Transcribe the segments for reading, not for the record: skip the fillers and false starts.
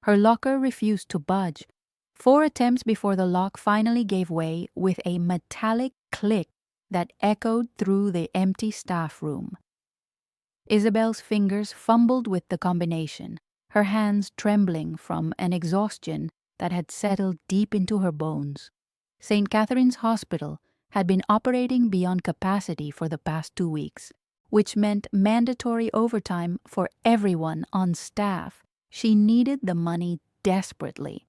Her locker refused to budge. 4 attempts before the lock finally gave way with a metallic click that echoed through the empty staff room. Isabel's fingers fumbled with the combination, her hands trembling from an exhaustion that had settled deep into her bones. St. Catherine's Hospital had been operating beyond capacity for the past 2 weeks, which meant mandatory overtime for everyone on staff. She needed the money desperately.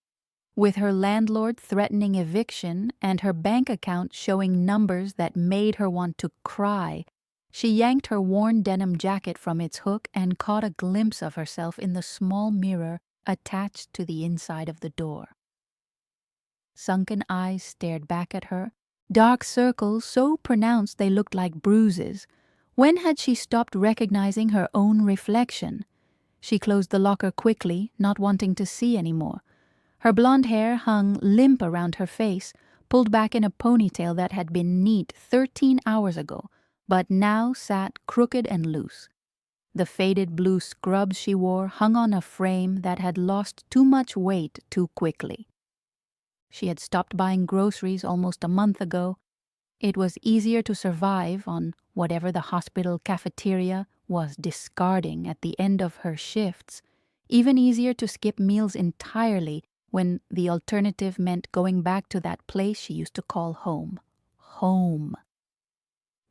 With her landlord threatening eviction and her bank account showing numbers that made her want to cry, she yanked her worn denim jacket from its hook and caught a glimpse of herself in the small mirror attached to the inside of the door. Sunken eyes stared back at her, dark circles so pronounced they looked like bruises. When had she stopped recognizing her own reflection? She closed the locker quickly, not wanting to see any more. Her blonde hair hung limp around her face, pulled back in a ponytail that had been neat 13 hours ago, but now sat crooked and loose. The faded blue scrubs she wore hung on a frame that had lost too much weight too quickly. She had stopped buying groceries almost a month ago. It was easier to survive on whatever the hospital cafeteria was discarding at the end of her shifts, even easier to skip meals entirely when the alternative meant going back to that place she used to call home. Home.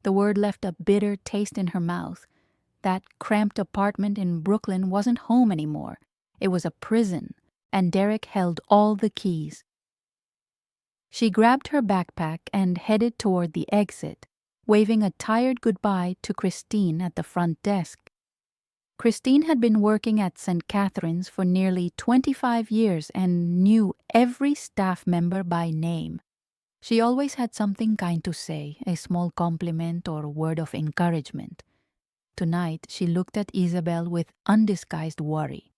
The word left a bitter taste in her mouth. That cramped apartment in Brooklyn wasn't home anymore. It was a prison, and Derek held all the keys. She grabbed her backpack and headed toward the exit, waving a tired goodbye to Christine at the front desk. Christine had been working at St. Catherine's for nearly 25 years and knew every staff member by name. She always had something kind to say, a small compliment or word of encouragement. Tonight, she looked at Isabel with undisguised worry.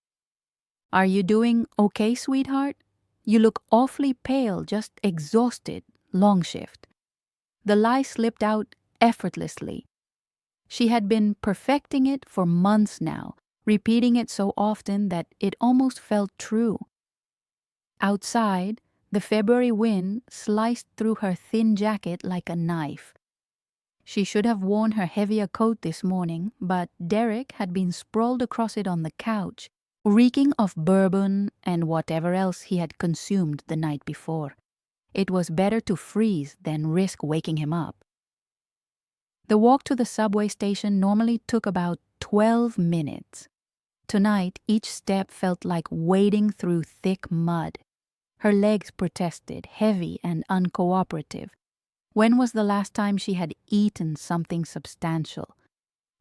"Are you doing okay, sweetheart? You look awfully pale, just exhausted. Long shift." The lie slipped out effortlessly. She had been perfecting it for months now, repeating it so often that it almost felt true. Outside, the February wind sliced through her thin jacket like a knife. She should have worn her heavier coat this morning, but Derek had been sprawled across it on the couch, reeking of bourbon and whatever else he had consumed the night before. It was better to freeze than risk waking him up. The walk to the subway station normally took about 12 minutes. Tonight, each step felt like wading through thick mud. Her legs protested, heavy and uncooperative. When was the last time she had eaten something substantial?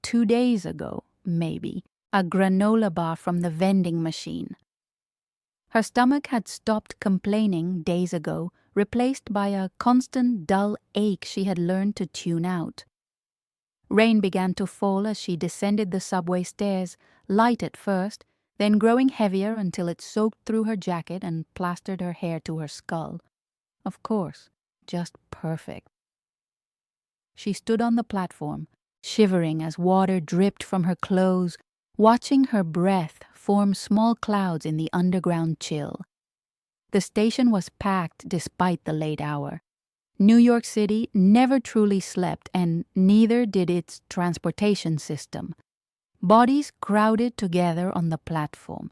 2 days ago, maybe, a granola bar from the vending machine. Her stomach had stopped complaining days ago, replaced by a constant dull ache she had learned to tune out. Rain began to fall as she descended the subway stairs, light at first, then growing heavier until it soaked through her jacket and plastered her hair to her skull. Of course, just perfect. She stood on the platform, shivering as water dripped from her clothes, watching her breath form small clouds in the underground chill. The station was packed despite the late hour. New York City never truly slept, and neither did its transportation system. Bodies crowded together on the platform,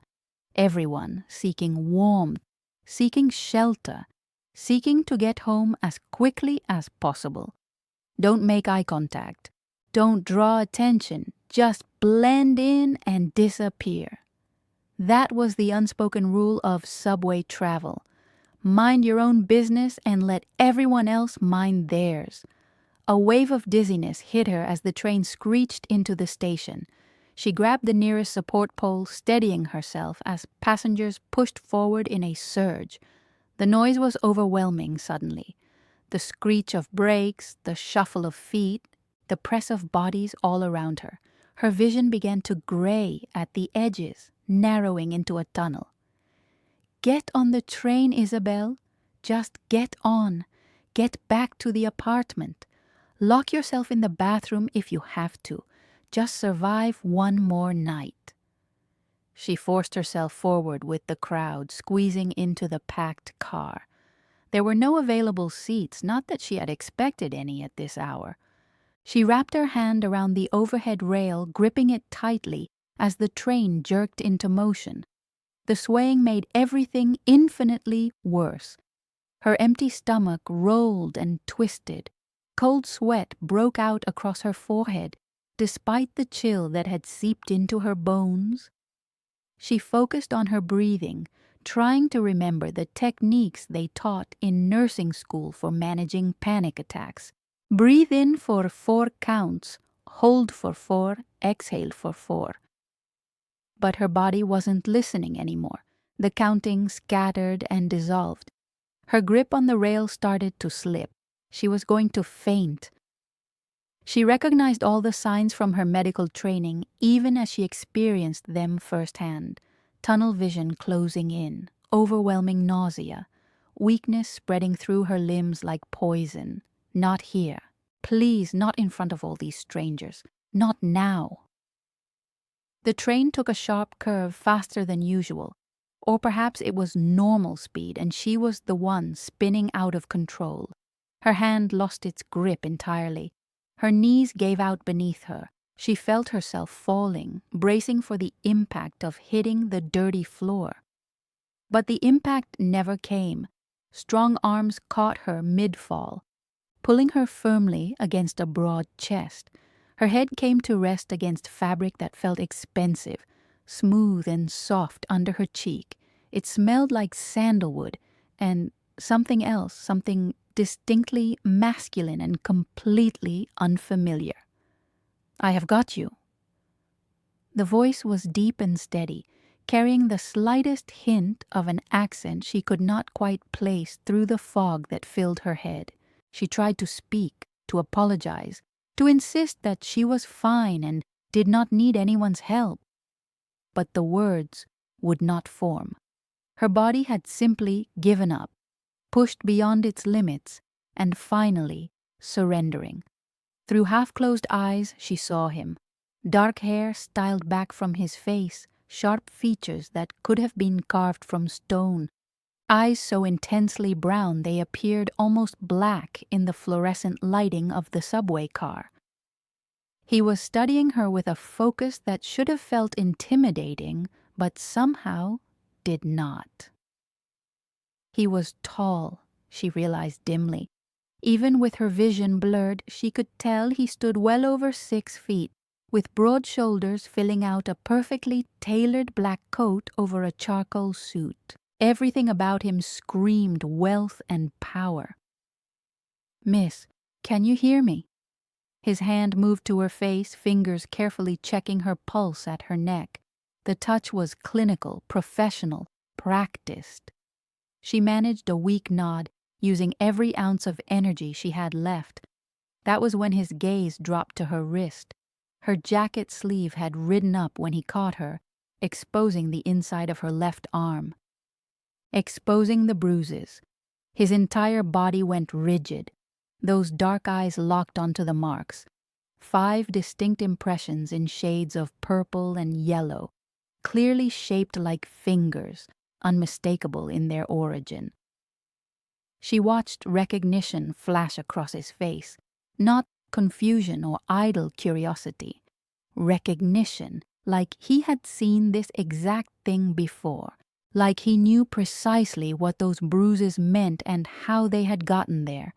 everyone seeking warmth, seeking shelter, seeking to get home as quickly as possible. Don't make eye contact. Don't draw attention. Just blend in and disappear. That was the unspoken rule of subway travel. Mind your own business and let everyone else mind theirs. A wave of dizziness hit her as the train screeched into the station. She grabbed the nearest support pole, steadying herself as passengers pushed forward in a surge. The noise was overwhelming suddenly. The screech of brakes, the shuffle of feet, the press of bodies all around her. Her vision began to gray at the edges, narrowing into a tunnel. Get on the train, Isabel. Just get on. Get back to the apartment. Lock yourself in the bathroom if you have to. Just survive one more night. She forced herself forward with the crowd, squeezing into the packed car. There were no available seats, not that she had expected any at this hour. She wrapped her hand around the overhead rail, gripping it tightly as the train jerked into motion. The swaying made everything infinitely worse. Her empty stomach rolled and twisted. Cold sweat broke out across her forehead, despite the chill that had seeped into her bones. She focused on her breathing, trying to remember the techniques they taught in nursing school for managing panic attacks. Breathe in for 4 counts, hold for 4, exhale for 4. But her body wasn't listening anymore. The counting scattered and dissolved. Her grip on the rail started to slip. She was going to faint. She recognized all the signs from her medical training, even as she experienced them firsthand. Tunnel vision closing in, overwhelming nausea, weakness spreading through her limbs like poison. Not here. Please, not in front of all these strangers. Not now. The train took a sharp curve faster than usual, or perhaps it was normal speed and she was the one spinning out of control. Her hand lost its grip entirely. Her knees gave out beneath her. She felt herself falling, bracing for the impact of hitting the dirty floor. But the impact never came. Strong arms caught her mid-fall, pulling her firmly against a broad chest. Her head came to rest against fabric that felt expensive, smooth and soft under her cheek. It smelled like sandalwood and something else, something distinctly masculine and completely unfamiliar. "I have got you." The voice was deep and steady, carrying the slightest hint of an accent she could not quite place through the fog that filled her head. She tried to speak, to apologize, to insist that she was fine and did not need anyone's help. But the words would not form. Her body had simply given up, pushed beyond its limits, and finally surrendering. Through half-closed eyes she saw him. Dark hair styled back from his face, sharp features that could have been carved from stone, eyes so intensely brown they appeared almost black in the fluorescent lighting of the subway car. He was studying her with a focus that should have felt intimidating, but somehow did not. He was tall, she realized dimly. Even with her vision blurred, she could tell he stood well over 6 feet, with broad shoulders filling out a perfectly tailored black coat over a charcoal suit. Everything about him screamed wealth and power. "Miss, can you hear me?" His hand moved to her face, fingers carefully checking her pulse at her neck. The touch was clinical, professional, practiced. She managed a weak nod, using every ounce of energy she had left. That was when his gaze dropped to her wrist. Her jacket sleeve had ridden up when he caught her, exposing the inside of her left arm. Exposing the bruises. His entire body went rigid. Those dark eyes locked onto the marks. 5 distinct impressions in shades of purple and yellow, clearly shaped like fingers, unmistakable in their origin. She watched recognition flash across his face, not confusion or idle curiosity. Recognition, like he had seen this exact thing before, like he knew precisely what those bruises meant and how they had gotten there.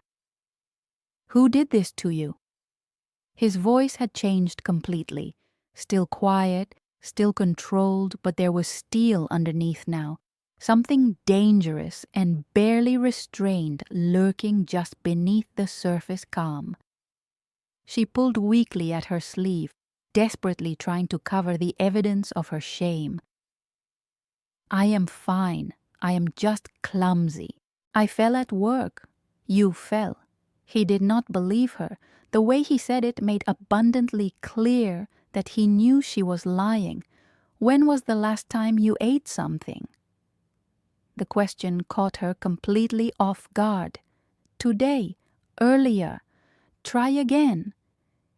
"Who did this to you?" His voice had changed completely, still quiet, still controlled, but there was steel underneath now. Something dangerous and barely restrained lurking just beneath the surface calm. She pulled weakly at her sleeve, desperately trying to cover the evidence of her shame. "I am fine. I am just clumsy. I fell at work. You fell." He did not believe her. The way he said it made abundantly clear that he knew she was lying. "When was the last time you ate something?" The question caught her completely off guard. "Today. Earlier. Try again."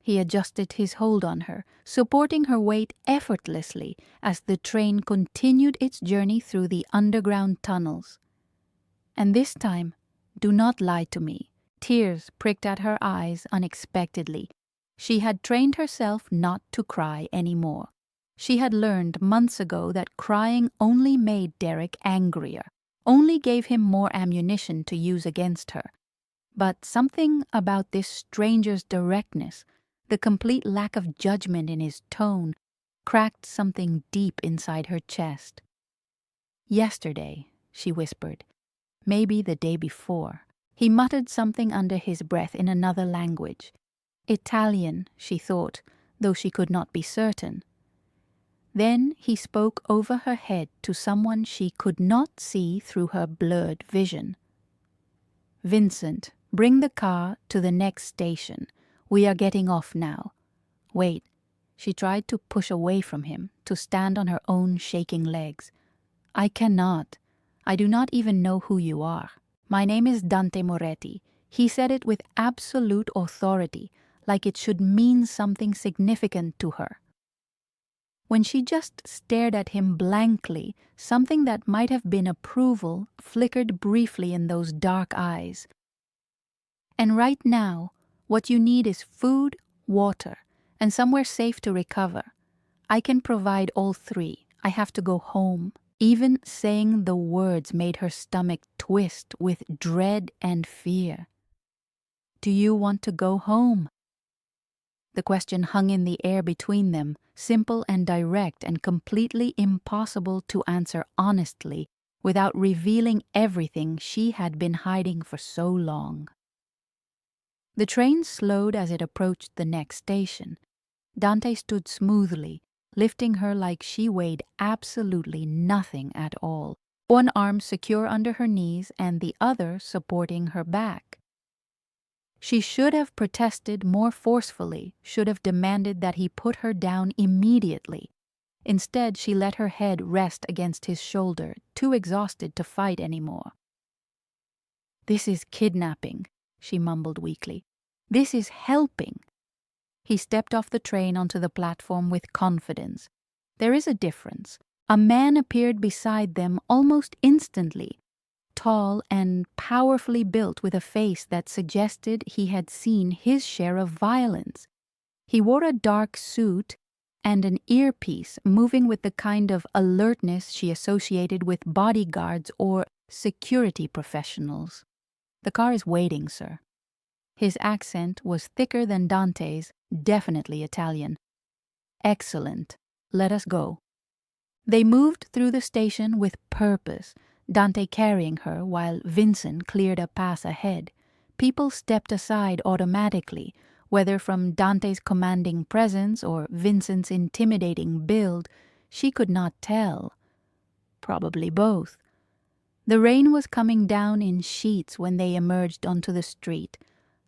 He adjusted his hold on her, supporting her weight effortlessly as the train continued its journey through the underground tunnels. And this time, do not lie to me. Tears pricked at her eyes unexpectedly. She had trained herself not to cry anymore. She had learned months ago that crying only made Derek angrier, only gave him more ammunition to use against her. But something about this stranger's directness, the complete lack of judgment in his tone, cracked something deep inside her chest. "Yesterday," she whispered. "Maybe the day before." He muttered something under his breath in another language. Italian, she thought, though she could not be certain. Then he spoke over her head to someone she could not see through her blurred vision. "Vincent, bring the car to the next station. We are getting off now." "Wait." She tried to push away from him, to stand on her own shaking legs. "I cannot. I do not even know who you are." "My name is Dante Moretti." He said it with absolute authority, like it should mean something significant to her. When she just stared at him blankly, something that might have been approval flickered briefly in those dark eyes. "And right now, what you need is food, water, and somewhere safe to recover. I can provide all three. I have to go home." Even saying the words made her stomach twist with dread and fear. "Do you want to go home?" The question hung in the air between them, simple and direct and completely impossible to answer honestly without revealing everything she had been hiding for so long. The train slowed as it approached the next station. Dante stood smoothly, lifting her like she weighed absolutely nothing at all, one arm secure under her knees and the other supporting her back. She should have protested more forcefully, should have demanded that he put her down immediately. Instead, she let her head rest against his shoulder, too exhausted to fight anymore. "This is kidnapping," she mumbled weakly. "This is helping." He stepped off the train onto the platform with confidence. There is a difference. A man appeared beside them almost instantly, tall and powerfully built with a face that suggested he had seen his share of violence. He wore a dark suit and an earpiece, moving with the kind of alertness she associated with bodyguards or security professionals. "The car is waiting, sir." His accent was thicker than Dante's, definitely Italian. "Excellent. Let us go." They moved through the station with purpose, Dante carrying her while Vincent cleared a path ahead. People stepped aside automatically, whether from Dante's commanding presence or Vincent's intimidating build, she could not tell. Probably both. The rain was coming down in sheets when they emerged onto the street.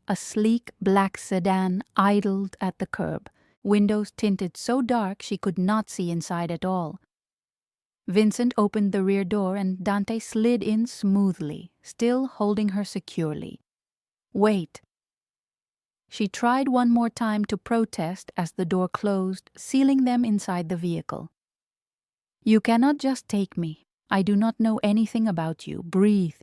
A sleek black sedan idled at the curb, windows tinted so dark she could not see inside at all. Vincent opened the rear door and Dante slid in smoothly, still holding her securely. "Wait." She tried one more time to protest as the door closed, sealing them inside the vehicle. "You cannot just take me. I do not know anything about you. Breathe."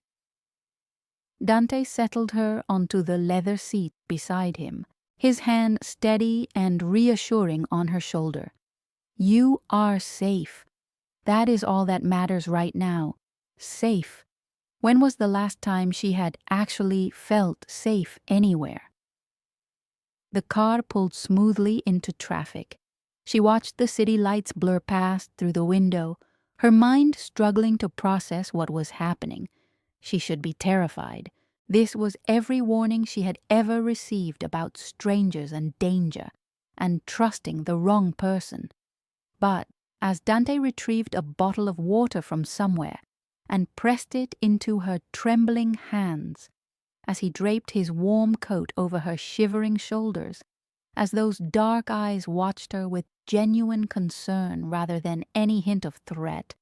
Dante settled her onto the leather seat beside him, his hand steady and reassuring on her shoulder. "You are safe. That is all that matters right now. Safe." When was the last time she had actually felt safe anywhere? The car pulled smoothly into traffic. She watched the city lights blur past through the window, her mind struggling to process what was happening. She should be terrified. This was every warning she had ever received about strangers and danger, and trusting the wrong person. But as Dante retrieved a bottle of water from somewhere and pressed it into her trembling hands, as he draped his warm coat over her shivering shoulders, as those dark eyes watched her with genuine concern rather than any hint of threat,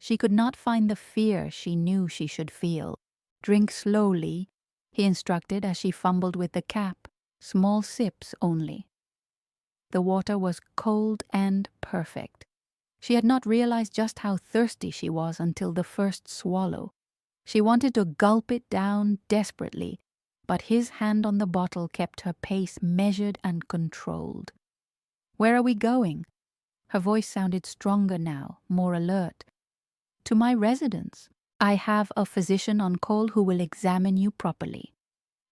she could not find the fear she knew she should feel. "Drink slowly," he instructed as she fumbled with the cap. "Small sips only." The water was cold and perfect. She had not realized just how thirsty she was until the first swallow. She wanted to gulp it down desperately, but his hand on the bottle kept her pace measured and controlled. "Where are we going?" Her voice sounded stronger now, more alert. "To my residence. I have a physician on call who will examine you properly.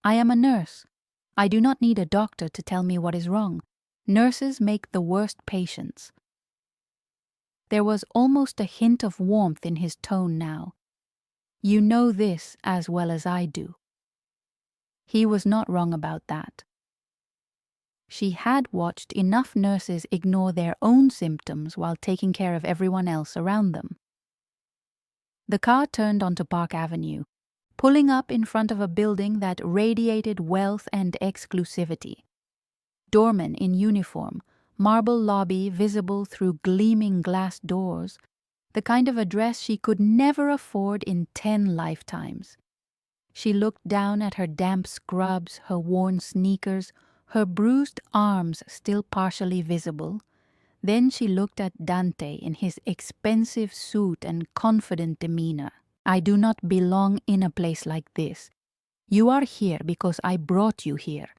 I am a nurse. I do not need a doctor to tell me what is wrong. Nurses make the worst patients." There was almost a hint of warmth in his tone now. "You know this as well as I do." He was not wrong about that. She had watched enough nurses ignore their own symptoms while taking care of everyone else around them. The car turned onto Park Avenue, pulling up in front of a building that radiated wealth and exclusivity. Doormen in uniform, marble lobby visible through gleaming glass doors, the kind of address she could never afford in 10 lifetimes. She looked down at her damp scrubs, her worn sneakers, her bruised arms still partially visible. Then she looked at Dante in his expensive suit and confident demeanor. "I do not belong in a place like this. You are here because I brought you here.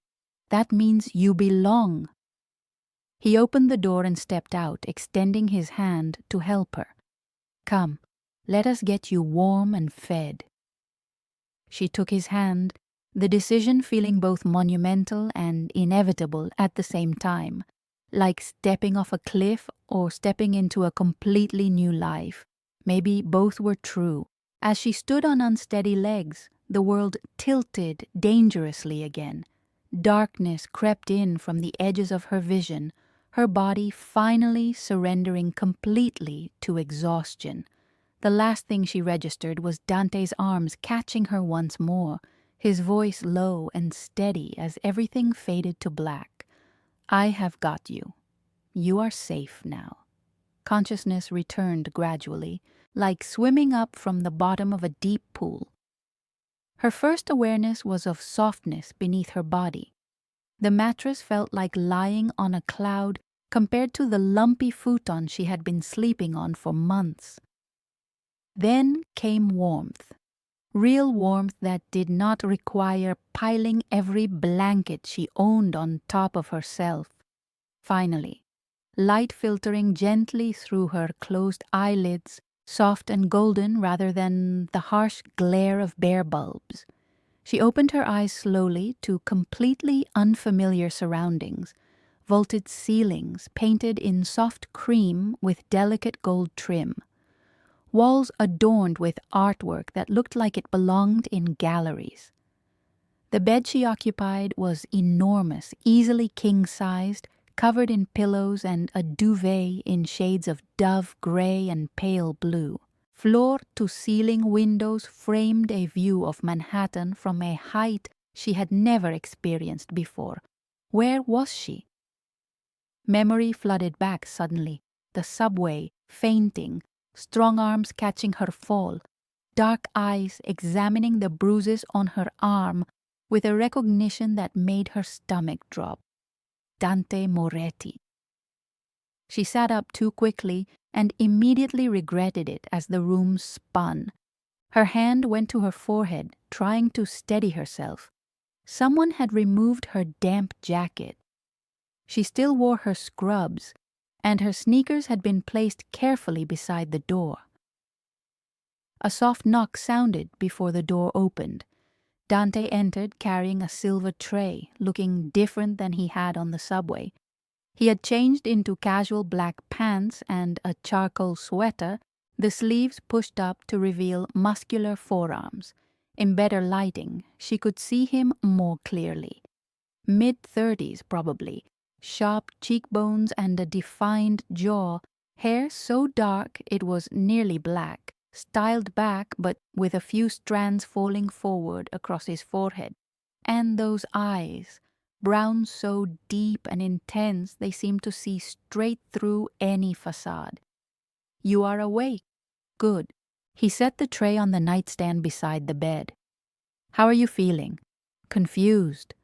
That means you belong." He opened the door and stepped out, extending his hand to help her. "Come, let us get you warm and fed." She took his hand, the decision feeling both monumental and inevitable at the same time, like stepping off a cliff or stepping into a completely new life. Maybe both were true. As she stood on unsteady legs, the world tilted dangerously again. Darkness crept in from the edges of her vision, her body finally surrendering completely to exhaustion. The last thing she registered was Dante's arms catching her once more, his voice low and steady as everything faded to black. "I have got you. You are safe now." Consciousness returned gradually, like swimming up from the bottom of a deep pool. Her first awareness was of softness beneath her body. The mattress felt like lying on a cloud compared to the lumpy futon she had been sleeping on for months. Then came warmth. Real warmth that did not require piling every blanket she owned on top of herself. Finally, light filtering gently through her closed eyelids, soft and golden rather than the harsh glare of bare bulbs. She opened her eyes slowly to completely unfamiliar surroundings, vaulted ceilings painted in soft cream with delicate gold trim, walls adorned with artwork that looked like it belonged in galleries. The bed she occupied was enormous, easily king-sized, covered in pillows and a duvet in shades of dove gray and pale blue. Floor-to-ceiling windows framed a view of Manhattan from a height she had never experienced before. Where was she? Memory flooded back suddenly. The subway, fainting, strong arms catching her fall, dark eyes examining the bruises on her arm with a recognition that made her stomach drop. Dante Moretti. She sat up too quickly and immediately regretted it as the room spun. Her hand went to her forehead, trying to steady herself. Someone had removed her damp jacket. She still wore her scrubs, and her sneakers had been placed carefully beside the door. A soft knock sounded before the door opened. Dante entered carrying a silver tray, looking different than he had on the subway. He had changed into casual black pants and a charcoal sweater, the sleeves pushed up to reveal muscular forearms. In better lighting, she could see him more clearly. Mid-30s probably, sharp cheekbones and a defined jaw, hair so dark it was nearly black, styled back but with a few strands falling forward across his forehead. And those eyes, brown so deep and intense they seemed to see straight through any facade. "You are awake. Good." He set the tray on the nightstand beside the bed. "How are you feeling?" "Confused."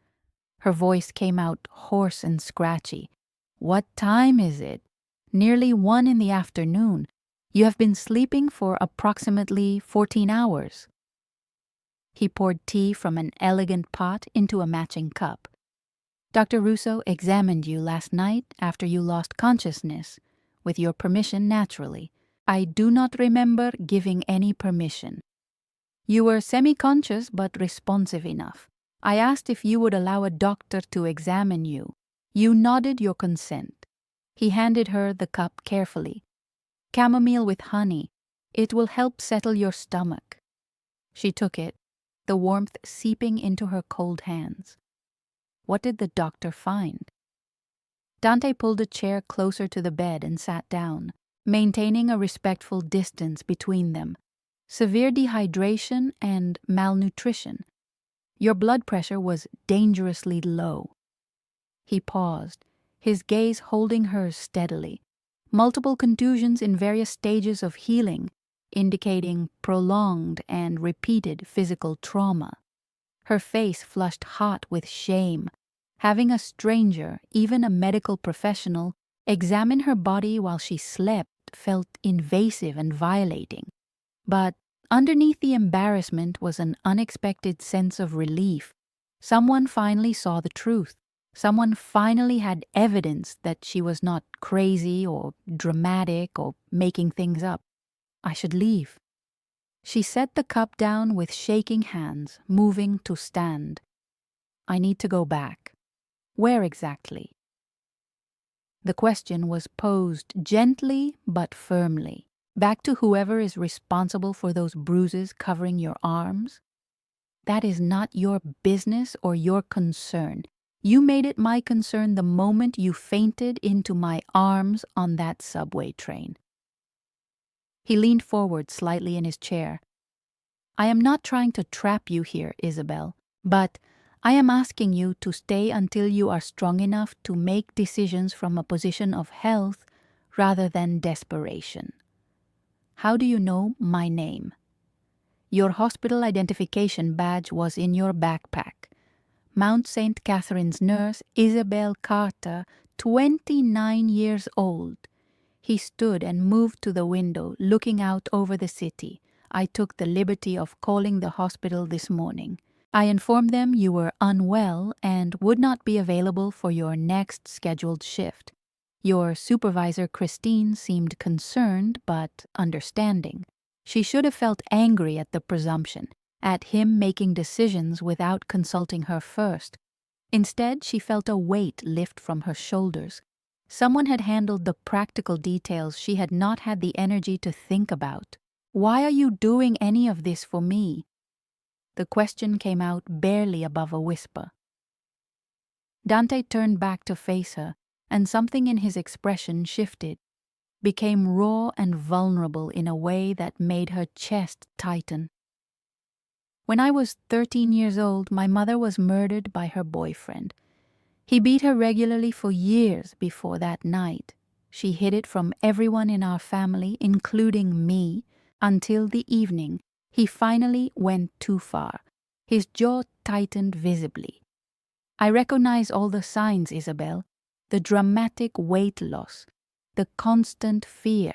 Her voice came out hoarse and scratchy. What time is it? Nearly 1 in the afternoon. You have been sleeping for approximately 14 hours. He poured tea from an elegant pot into a matching cup. Dr. Russo examined you last night after you lost consciousness, with your permission naturally. I do not remember giving any permission. You were semi-conscious but responsive enough. I asked if you would allow a doctor to examine you. You nodded your consent. He handed her the cup carefully. Chamomile with honey. It will help settle your stomach. She took it, the warmth seeping into her cold hands. What did the doctor find? Dante pulled a chair closer to the bed and sat down, maintaining a respectful distance between them. Severe dehydration and malnutrition. Your blood pressure was dangerously low. He paused, his gaze holding hers steadily. Multiple contusions in various stages of healing, indicating prolonged and repeated physical trauma. Her face flushed hot with shame. Having a stranger, even a medical professional, examine her body while she slept felt invasive and violating. But underneath the embarrassment was an unexpected sense of relief. Someone finally saw the truth. Someone finally had evidence that she was not crazy or dramatic or making things up. I should leave. She set the cup down with shaking hands, moving to stand. I need to go back. Where exactly? The question was posed gently but firmly. Back to whoever is responsible for those bruises covering your arms? That is not your business or your concern. You made it my concern the moment you fainted into my arms on that subway train. He leaned forward slightly in his chair. I am not trying to trap you here, Isabel, but I am asking you to stay until you are strong enough to make decisions from a position of health rather than desperation. How do you know my name? Your hospital identification badge was in your backpack. Mount St. Catherine's nurse, Isabel Carter, 29 years old. He stood and moved to the window, looking out over the city. I took the liberty of calling the hospital this morning. I informed them you were unwell and would not be available for your next scheduled shift. Your supervisor, Christine, seemed concerned but understanding. She should have felt angry at the presumption, at him making decisions without consulting her first. Instead, she felt a weight lift from her shoulders. Someone had handled the practical details she had not had the energy to think about. Why are you doing any of this for me? The question came out barely above a whisper. Dante turned back to face her, and something in his expression shifted, became raw and vulnerable in a way that made her chest tighten. When I was 13 years old, my mother was murdered by her boyfriend. He beat her regularly for years before that night. She hid it from everyone in our family, including me, until the evening. He finally went too far. His jaw tightened visibly. I recognize all the signs, Isabel. The dramatic weight loss, the constant fear,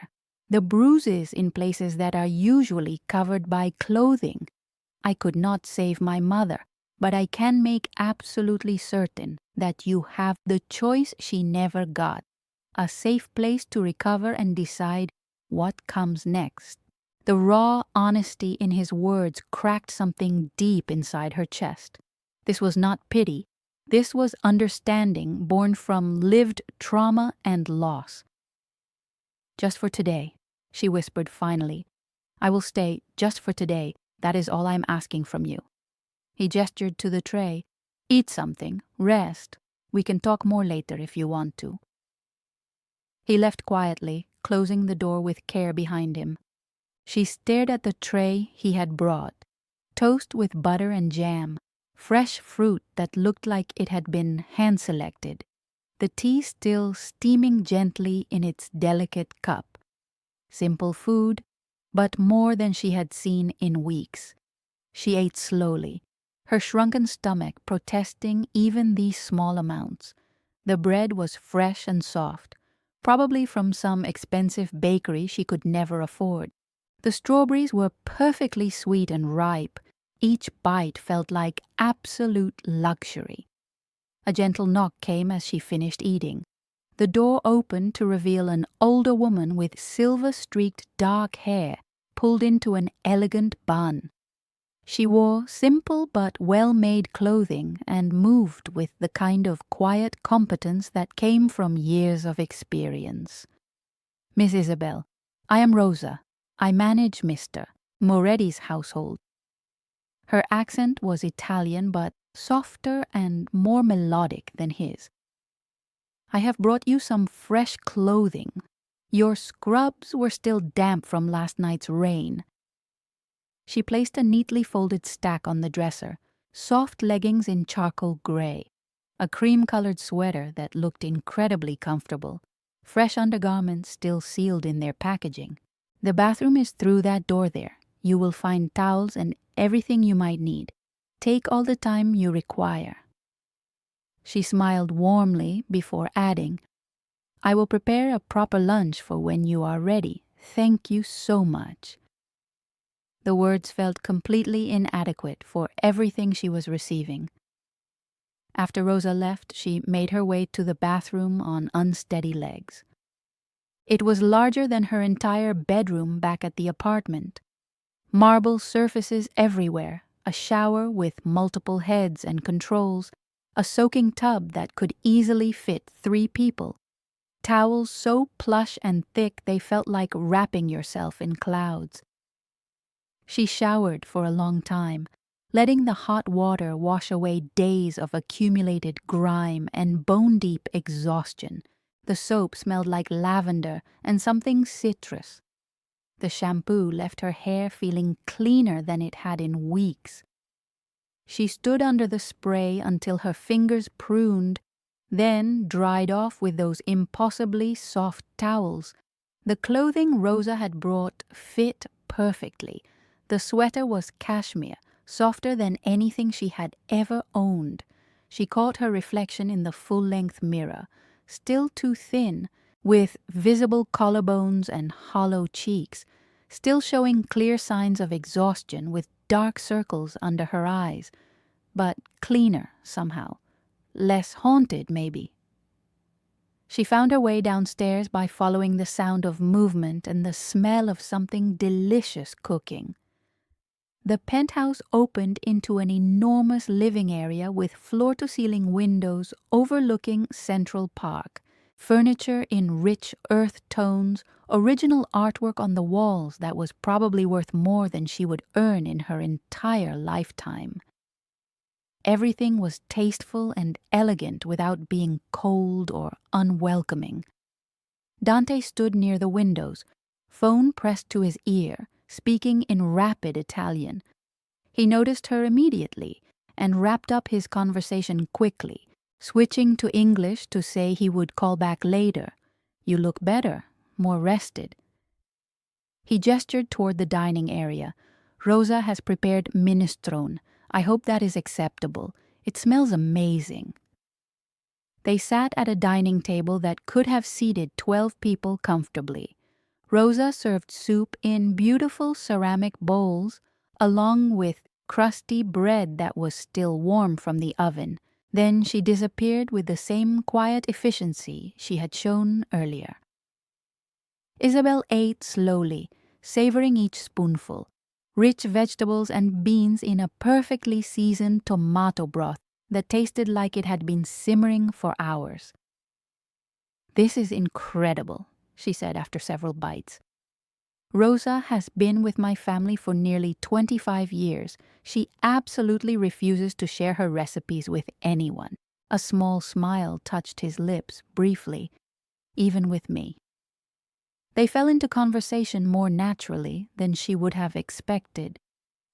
the bruises in places that are usually covered by clothing. I could not save my mother, but I can make absolutely certain that you have the choice she never got, a safe place to recover and decide what comes next. The raw honesty in his words cracked something deep inside her chest. This was not pity. This was understanding born from lived trauma and loss. Just for today, she whispered finally. I will stay just for today. That is all I'm asking from you. He gestured to the tray. Eat something, rest. We can talk more later if you want to. He left quietly, closing the door with care behind him. She stared at the tray he had brought. Toast with butter and jam. Fresh fruit that looked like it had been hand-selected. The tea still steaming gently in its delicate cup. Simple food, but more than she had seen in weeks. She ate slowly, her shrunken stomach protesting even these small amounts. The bread was fresh and soft, probably from some expensive bakery she could never afford. The strawberries were perfectly sweet and ripe. Each bite felt like absolute luxury. A gentle knock came as she finished eating. The door opened to reveal an older woman with silver-streaked dark hair pulled into an elegant bun. She wore simple but well-made clothing and moved with the kind of quiet competence that came from years of experience. "Miss Isabel, I am Rosa. I manage Mr. Moretti's household." Her accent was Italian but softer and more melodic than his. "I have brought you some fresh clothing. Your scrubs were still damp from last night's rain." She placed a neatly folded stack on the dresser, soft leggings in charcoal gray, a cream-colored sweater that looked incredibly comfortable, fresh undergarments still sealed in their packaging. "The bathroom is through that door there. You will find towels and everything you might need. Take all the time you require." She smiled warmly before adding, "I will prepare a proper lunch for when you are ready. Thank you so much." The words felt completely inadequate for everything she was receiving. After Rosa left, she made her way to the bathroom on unsteady legs. It was larger than her entire bedroom back at the apartment. Marble surfaces everywhere, a shower with multiple heads and controls, a soaking tub that could easily fit 3 people, towels so plush and thick they felt like wrapping yourself in clouds. She showered for a long time, letting the hot water wash away days of accumulated grime and bone-deep exhaustion. The soap smelled like lavender and something citrus. The shampoo left her hair feeling cleaner than it had in weeks. She stood under the spray until her fingers pruned, then dried off with those impossibly soft towels. The clothing Rosa had brought fit perfectly. The sweater was cashmere, softer than anything she had ever owned. She caught her reflection in the full-length mirror, still too thin, with visible collarbones and hollow cheeks, still showing clear signs of exhaustion with dark circles under her eyes, but cleaner somehow, less haunted maybe. She found her way downstairs by following the sound of movement and the smell of something delicious cooking. The penthouse opened into an enormous living area with floor-to-ceiling windows overlooking Central Park, furniture in rich earth tones, original artwork on the walls that was probably worth more than she would earn in her entire lifetime. Everything was tasteful and elegant without being cold or unwelcoming. Dante stood near the windows, phone pressed to his ear, speaking in rapid Italian. He noticed her immediately and wrapped up his conversation quickly, switching to English to say he would call back later. "You look better, more rested." He gestured toward the dining area. "Rosa has prepared minestrone. I hope that is acceptable. It smells amazing." They sat at a dining table that could have seated 12 people comfortably. Rosa served soup in beautiful ceramic bowls, along with crusty bread that was still warm from the oven. Then she disappeared with the same quiet efficiency she had shown earlier. Isabel ate slowly, savoring each spoonful. Rich vegetables and beans in a perfectly seasoned tomato broth that tasted like it had been simmering for hours. "This is incredible," she said after several bites. "Rosa has been with my family for nearly 25 years. She absolutely refuses to share her recipes with anyone." A small smile touched his lips briefly, "even with me." They fell into conversation more naturally than she would have expected.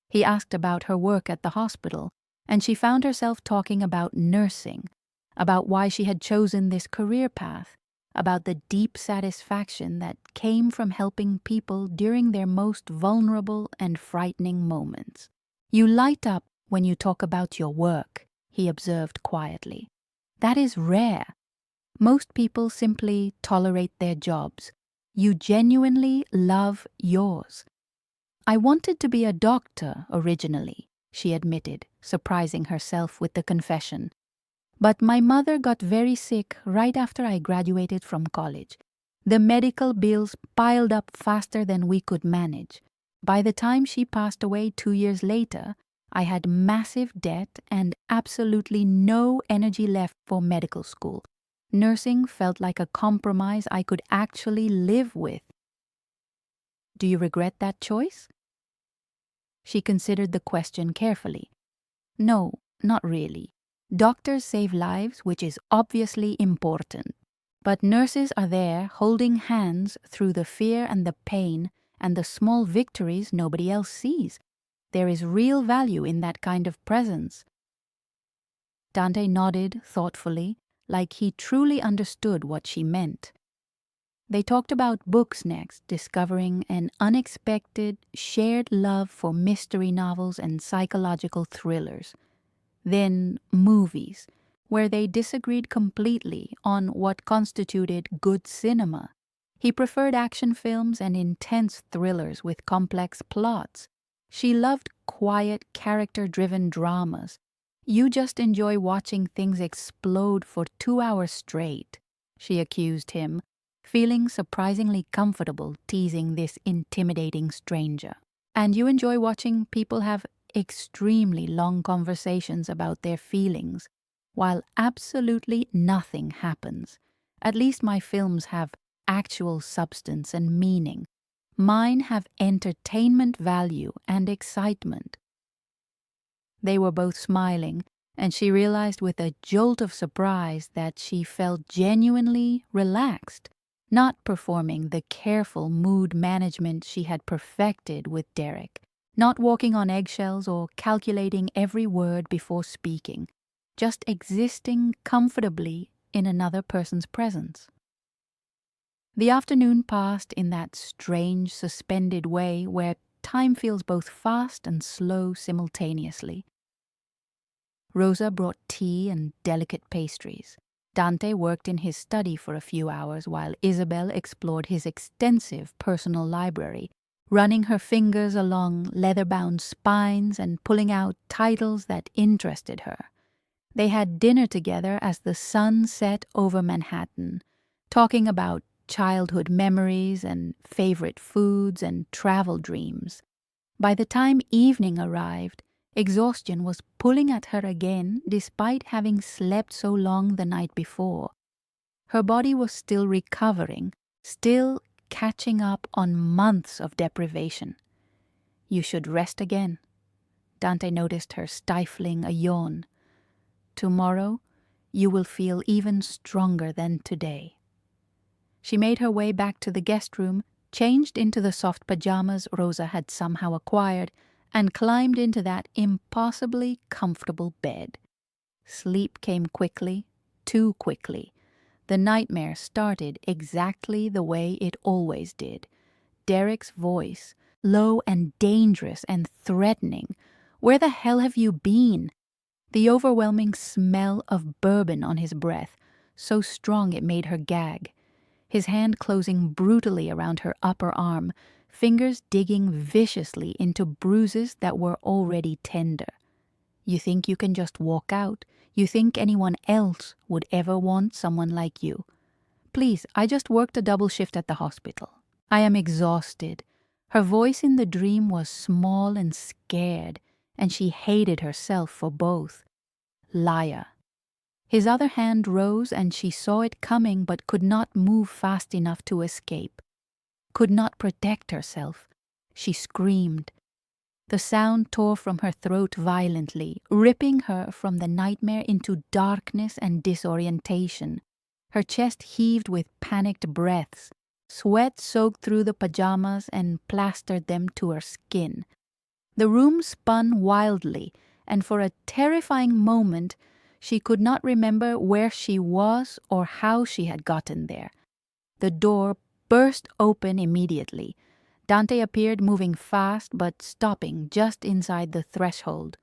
He asked about her work at the hospital, and she found herself talking about nursing, about why she had chosen this career path, about the deep satisfaction that came from helping people during their most vulnerable and frightening moments. "You light up when you talk about your work," he observed quietly. "That is rare. Most people simply tolerate their jobs. You genuinely love yours. I wanted to be a doctor originally, she admitted, surprising herself with the confession. But my mother got very sick right after I graduated from college. The medical bills piled up faster than we could manage. By the time she passed away 2 years later, I had massive debt and absolutely no energy left for medical school. Nursing felt like a compromise I could actually live with. Do you regret that choice? She considered the question carefully. No, not really. Doctors save lives, which is obviously important. But nurses are there holding hands through the fear and the pain and the small victories nobody else sees. There is real value in that kind of presence. Dante nodded thoughtfully, like he truly understood what she meant. They talked about books next, discovering an unexpected, shared love for mystery novels and psychological thrillers. Then movies, where they disagreed completely on what constituted good cinema. He preferred action films and intense thrillers with complex plots. She loved quiet, character-driven dramas. You just enjoy watching things explode for 2 hours straight, she accused him, feeling surprisingly comfortable teasing this intimidating stranger. And you enjoy watching people have extremely long conversations about their feelings, while absolutely nothing happens. At least my films have actual substance and meaning. Mine have entertainment value and excitement. They were both smiling, and she realized with a jolt of surprise that she felt genuinely relaxed, not performing the careful mood management she had perfected with Derek, not walking on eggshells or calculating every word before speaking, just existing comfortably in another person's presence. The afternoon passed in that strange, suspended way where time feels both fast and slow simultaneously. Rosa brought tea and delicate pastries. Dante worked in his study for a few hours while Isabel explored his extensive personal library, running her fingers along leather-bound spines and pulling out titles that interested her. They had dinner together as the sun set over Manhattan, talking about childhood memories and favorite foods and travel dreams. By the time evening arrived, exhaustion was pulling at her again despite having slept so long the night before. Her body was still recovering, still catching up on months of deprivation. You should rest again. Dante noticed her stifling a yawn. Tomorrow, you will feel even stronger than today. She made her way back to the guest room, changed into the soft pajamas Rosa had somehow acquired, and climbed into that impossibly comfortable bed. Sleep came quickly, too quickly. The nightmare started exactly the way it always did. Derek's voice, low and dangerous and threatening. Where the hell have you been? The overwhelming smell of bourbon on his breath, so strong it made her gag. His hand closing brutally around her upper arm, fingers digging viciously into bruises that were already tender. You think you can just walk out? You think anyone else would ever want someone like you? Please, I just worked a double shift at the hospital. I am exhausted. Her voice in the dream was small and scared, and she hated herself for both. Liar. His other hand rose and she saw it coming but could not move fast enough to escape. Could not protect herself. She screamed. The sound tore from her throat violently, ripping her from the nightmare into darkness and disorientation. Her chest heaved with panicked breaths. Sweat soaked through the pajamas and plastered them to her skin. The room spun wildly, and for a terrifying moment, she could not remember where she was or how she had gotten there. The door burst open immediately. Dante appeared moving fast but stopping just inside the threshold.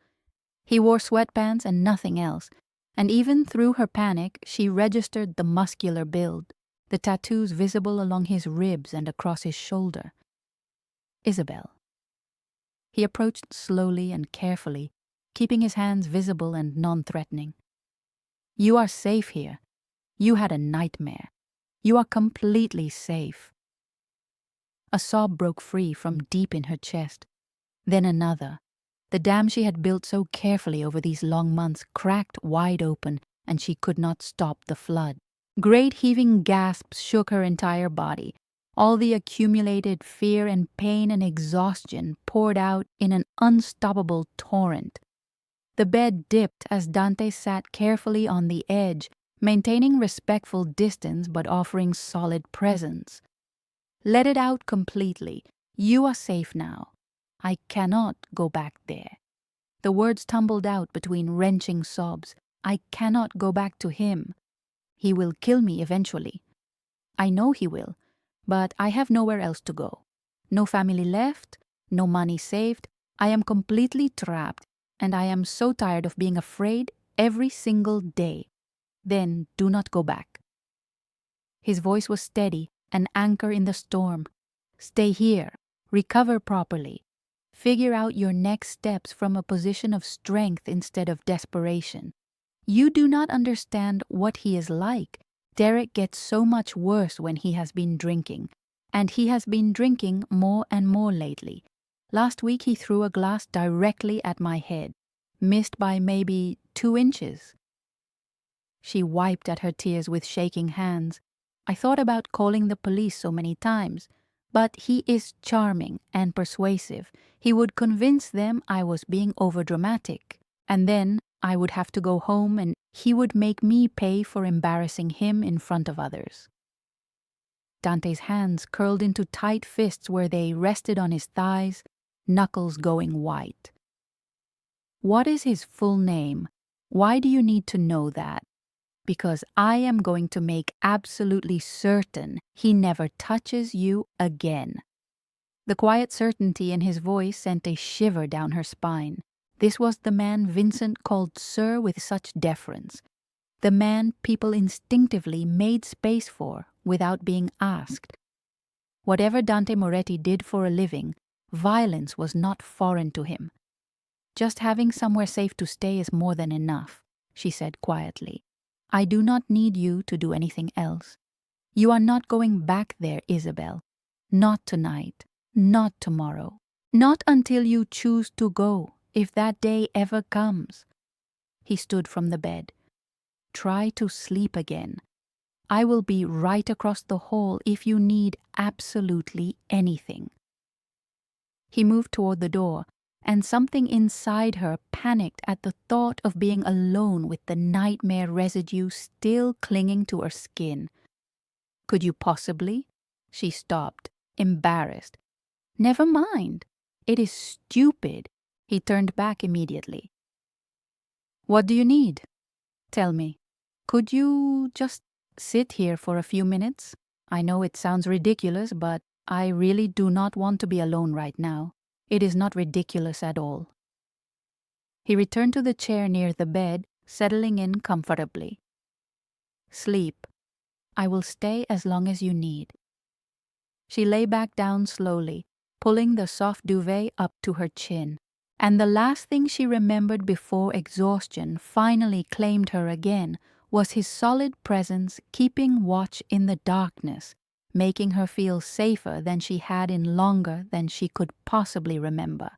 He wore sweatpants and nothing else. And even through her panic, she registered the muscular build, the tattoos visible along his ribs and across his shoulder. Isabel. He approached slowly and carefully, keeping his hands visible and non-threatening. You are safe here. You had a nightmare. You are completely safe. A sob broke free from deep in her chest. Then another. The dam she had built so carefully over these long months cracked wide open, and she could not stop the flood. Great heaving gasps shook her entire body. All the accumulated fear and pain and exhaustion poured out in an unstoppable torrent. The bed dipped as Dante sat carefully on the edge, maintaining respectful distance but offering solid presence. Let it out completely. You are safe now. I cannot go back there. The words tumbled out between wrenching sobs. I cannot go back to him. He will kill me eventually. I know he will, but I have nowhere else to go. No family left, no money saved. I am completely trapped, and I am so tired of being afraid every single day. Then do not go back. His voice was steady, an anchor in the storm. Stay here. Recover properly. Figure out your next steps from a position of strength instead of desperation. You do not understand what he is like. Derek gets so much worse when he has been drinking, and he has been drinking more and more lately. Last week he threw a glass directly at my head, missed by maybe 2 inches. She wiped at her tears with shaking hands. I thought about calling the police so many times, but he is charming and persuasive. He would convince them I was being overdramatic, and then I would have to go home and he would make me pay for embarrassing him in front of others. Dante's hands curled into tight fists where they rested on his thighs, knuckles going white. What is his full name? Why do you need to know that? Because I am going to make absolutely certain he never touches you again. The quiet certainty in his voice sent a shiver down her spine. This was the man Vincent called Sir with such deference. The man people instinctively made space for without being asked. Whatever Dante Moretti did for a living, violence was not foreign to him. Just having somewhere safe to stay is more than enough, she said quietly. I do not need you to do anything else. You are not going back there, Isabel. Not tonight. Not tomorrow. Not until you choose to go, if that day ever comes. He stood from the bed. Try to sleep again. I will be right across the hall if you need absolutely anything. He moved toward the door, and something inside her panicked at the thought of being alone with the nightmare residue still clinging to her skin. Could you possibly? She stopped, embarrassed. Never mind. It is stupid. He turned back immediately. What do you need? Tell me. Could you just sit here for a few minutes? I know it sounds ridiculous, but I really do not want to be alone right now. It is not ridiculous at all. He returned to the chair near the bed, settling in comfortably. Sleep. I will stay as long as you need. She lay back down slowly, pulling the soft duvet up to her chin, and the last thing she remembered before exhaustion finally claimed her again was his solid presence keeping watch in the darkness, making her feel safer than she had in longer than she could possibly remember.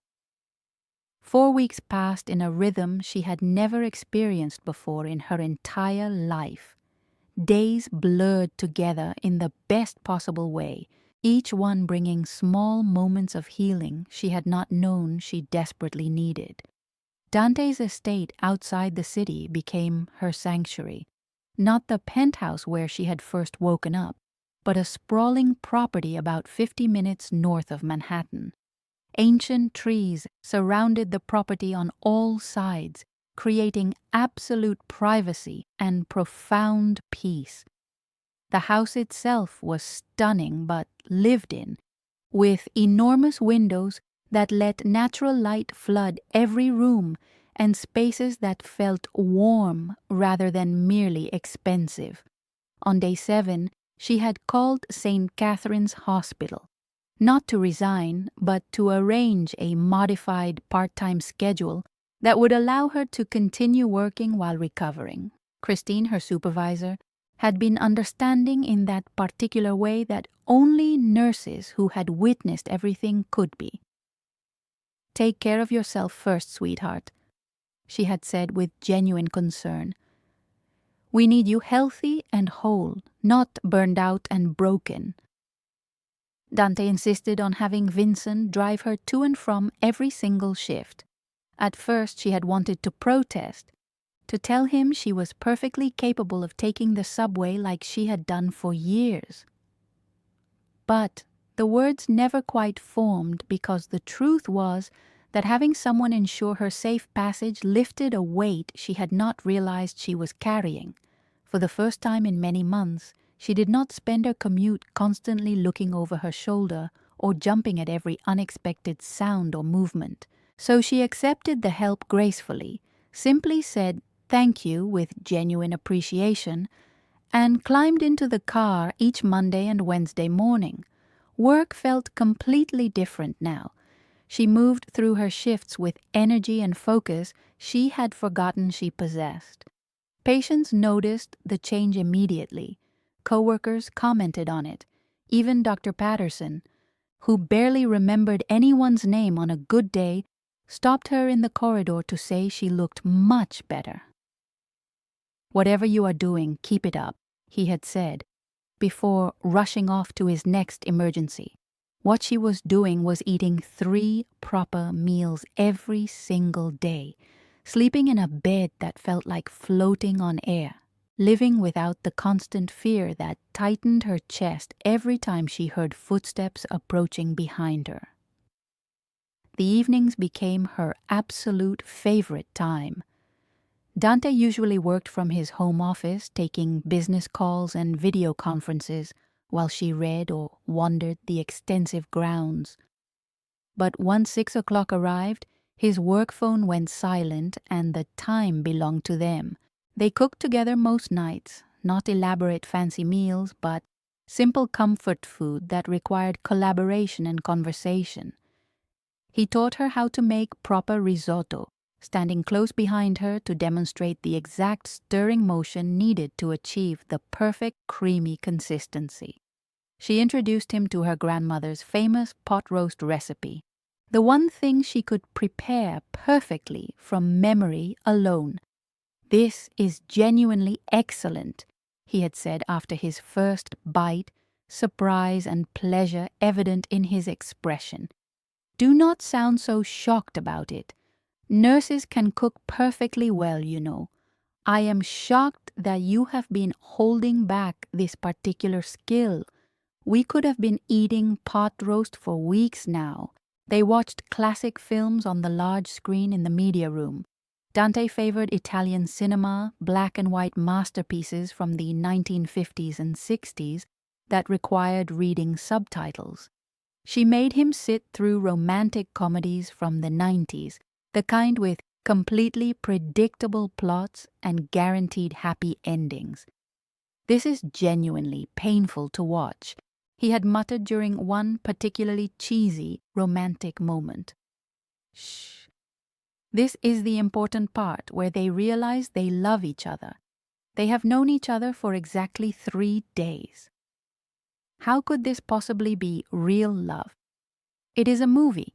4 weeks passed in a rhythm she had never experienced before in her entire life. Days blurred together in the best possible way, each one bringing small moments of healing she had not known she desperately needed. Dante's estate outside the city became her sanctuary, not the penthouse where she had first woken up, but a sprawling property about 50 minutes north of Manhattan. Ancient trees surrounded the property on all sides, creating absolute privacy and profound peace. The house itself was stunning but lived in, with enormous windows that let natural light flood every room and spaces that felt warm rather than merely expensive. On day 7, she had called St. Catherine's Hospital, not to resign, but to arrange a modified part-time schedule that would allow her to continue working while recovering. Christine, her supervisor, had been understanding in that particular way that only nurses who had witnessed everything could be. "Take care of yourself first, sweetheart," she had said with genuine concern. "We need you healthy and whole, not burned out and broken." Dante insisted on having Vincent drive her to and from every single shift. At first she had wanted to protest, to tell him she was perfectly capable of taking the subway like she had done for years. But the words never quite formed, because the truth was that having someone ensure her safe passage lifted a weight she had not realized she was carrying. For the first time in many months, she did not spend her commute constantly looking over her shoulder or jumping at every unexpected sound or movement. So she accepted the help gracefully, simply said thank you with genuine appreciation, and climbed into the car each Monday and Wednesday morning. Work felt completely different now. She moved through her shifts with energy and focus she had forgotten she possessed. Patients noticed the change immediately. Coworkers commented on it. Even Dr. Patterson, who barely remembered anyone's name on a good day, stopped her in the corridor to say she looked much better. "Whatever you are doing, keep it up," he had said, before rushing off to his next emergency. What she was doing was eating 3 proper meals every single day, sleeping in a bed that felt like floating on air, living without the constant fear that tightened her chest every time she heard footsteps approaching behind her. The evenings became her absolute favorite time. Dante usually worked from his home office, taking business calls and video conferences while she read or wandered the extensive grounds. But once 6 o'clock arrived, his work phone went silent and the time belonged to them. They cooked together most nights, not elaborate fancy meals, but simple comfort food that required collaboration and conversation. He taught her how to make proper risotto, standing close behind her to demonstrate the exact stirring motion needed to achieve the perfect creamy consistency. She introduced him to her grandmother's famous pot roast recipe, the one thing she could prepare perfectly from memory alone. "This is genuinely excellent," he had said after his first bite, surprise and pleasure evident in his expression. "Do not sound so shocked about it. Nurses can cook perfectly well, you know. I am shocked that you have been holding back this particular skill. We could have been eating pot roast for weeks now." They watched classic films on the large screen in the media room. Dante favored Italian cinema, black and white masterpieces from the 1950s and 60s that required reading subtitles. She made him sit through romantic comedies from the 90s, the kind with completely predictable plots and guaranteed happy endings. "This is genuinely painful to watch," he had muttered during one particularly cheesy romantic moment. "Shh. This is the important part where they realize they love each other. They have known each other for exactly 3 days. How could this possibly be real love? It is a movie.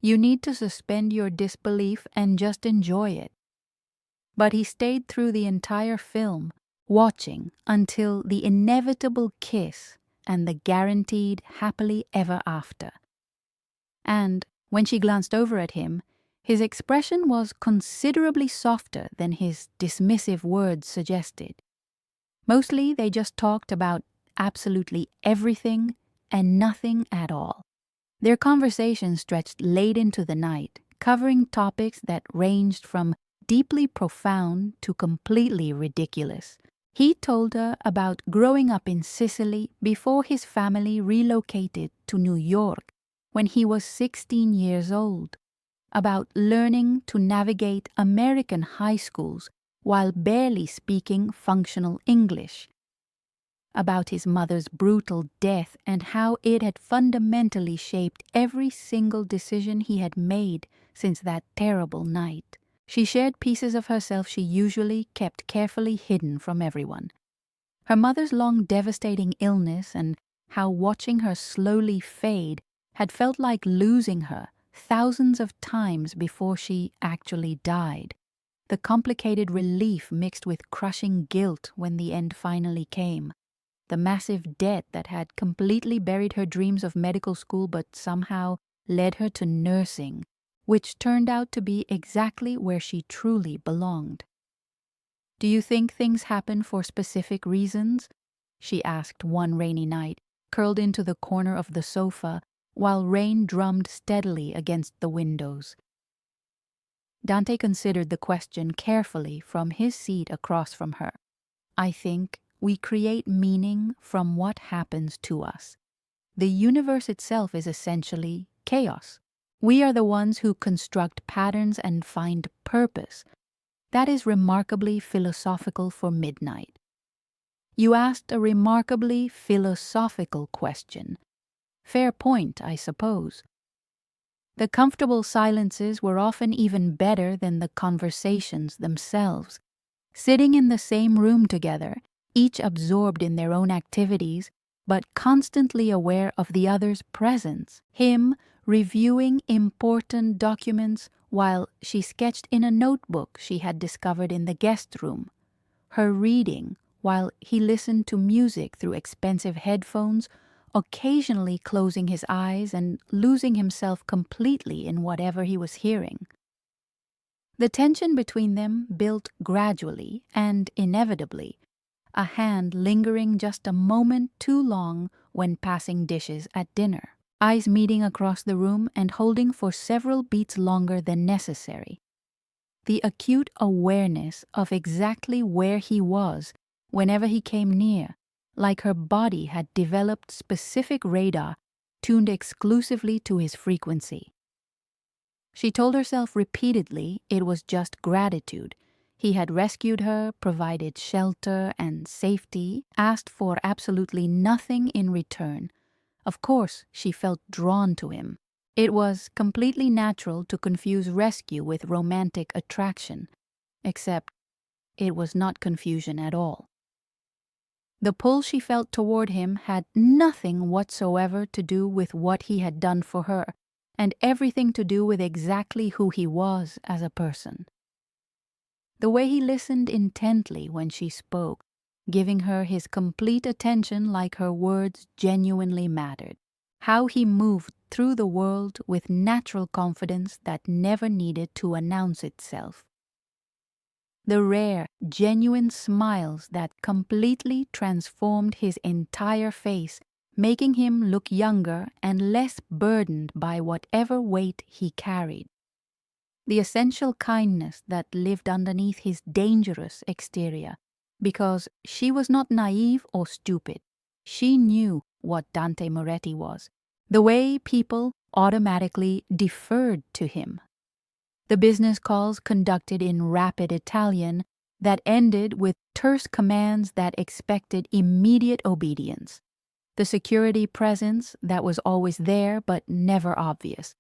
You need to suspend your disbelief and just enjoy it." But he stayed through the entire film, watching until the inevitable kiss and the guaranteed happily ever after. And when she glanced over at him, his expression was considerably softer than his dismissive words suggested. Mostly they just talked about absolutely everything and nothing at all. Their conversation stretched late into the night, covering topics that ranged from deeply profound to completely ridiculous. He told her about growing up in Sicily before his family relocated to New York when he was 16 years old. about learning to navigate American high schools while barely speaking functional English, about his mother's brutal death and how it had fundamentally shaped every single decision he had made since that terrible night. She shared pieces of herself she usually kept carefully hidden from everyone. Her mother's long devastating illness and how watching her slowly fade had felt like losing her thousands of times before she actually died. The complicated relief mixed with crushing guilt when the end finally came. The massive debt that had completely buried her dreams of medical school but somehow led her to nursing, which turned out to be exactly where she truly belonged. "Do you think things happen for specific reasons?" she asked one rainy night, curled into the corner of the sofa while rain drummed steadily against the windows. Dante considered the question carefully from his seat across from her. "I think we create meaning from what happens to us. The universe itself is essentially chaos. We are the ones who construct patterns and find purpose. That is remarkably philosophical for midnight." "You asked a remarkably philosophical question. Fair point, I suppose." The comfortable silences were often even better than the conversations themselves. Sitting in the same room together, each absorbed in their own activities, but constantly aware of the other's presence, him reviewing important documents while she sketched in a notebook she had discovered in the guest room, her reading while he listened to music through expensive headphones, occasionally closing his eyes and losing himself completely in whatever he was hearing. The tension between them built gradually and inevitably, a hand lingering just a moment too long when passing dishes at dinner, eyes meeting across the room and holding for several beats longer than necessary. The acute awareness of exactly where he was whenever he came near, like her body had developed specific radar tuned exclusively to his frequency. She told herself repeatedly it was just gratitude. He had rescued her, provided shelter and safety, asked for absolutely nothing in return. Of course, she felt drawn to him. It was completely natural to confuse rescue with romantic attraction, except it was not confusion at all. The pull she felt toward him had nothing whatsoever to do with what he had done for her, and everything to do with exactly who he was as a person. The way he listened intently when she spoke, giving her his complete attention like her words genuinely mattered. How he moved through the world with natural confidence that never needed to announce itself. The rare, genuine smiles that completely transformed his entire face, making him look younger and less burdened by whatever weight he carried. The essential kindness that lived underneath his dangerous exterior, because she was not naive or stupid. She knew what Dante Moretti was, the way people automatically deferred to him. The business calls conducted in rapid Italian that ended with terse commands that expected immediate obedience. The security presence that was always there but never obvious.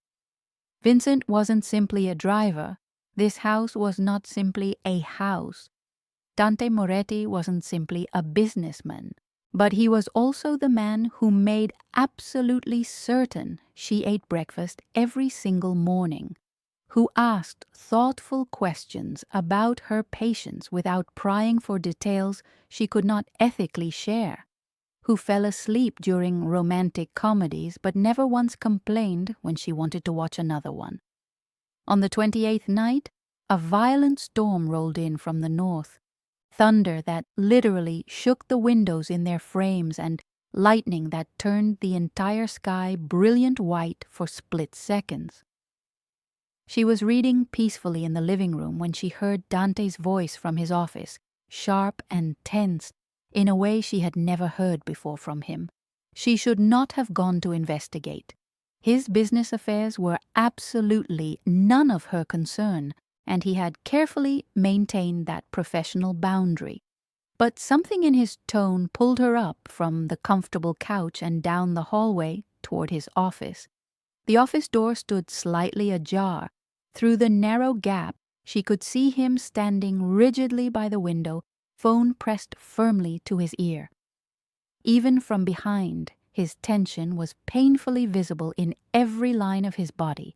Vincent wasn't simply a driver. This house was not simply a house. Dante Moretti wasn't simply a businessman, but he was also the man who made absolutely certain she ate breakfast every single morning, who asked thoughtful questions about her patients without prying for details she could not ethically share, who fell asleep during romantic comedies but never once complained when she wanted to watch another one. On the 28th night, a violent storm rolled in from the north, thunder that literally shook the windows in their frames and lightning that turned the entire sky brilliant white for split seconds. She was reading peacefully in the living room when she heard Dante's voice from his office, sharp and tense, in a way she had never heard before from him. She should not have gone to investigate. His business affairs were absolutely none of her concern, and he had carefully maintained that professional boundary. But something in his tone pulled her up from the comfortable couch and down the hallway toward his office. The office door stood slightly ajar. Through the narrow gap, she could see him standing rigidly by the window, phone pressed firmly to his ear. Even from behind, his tension was painfully visible in every line of his body.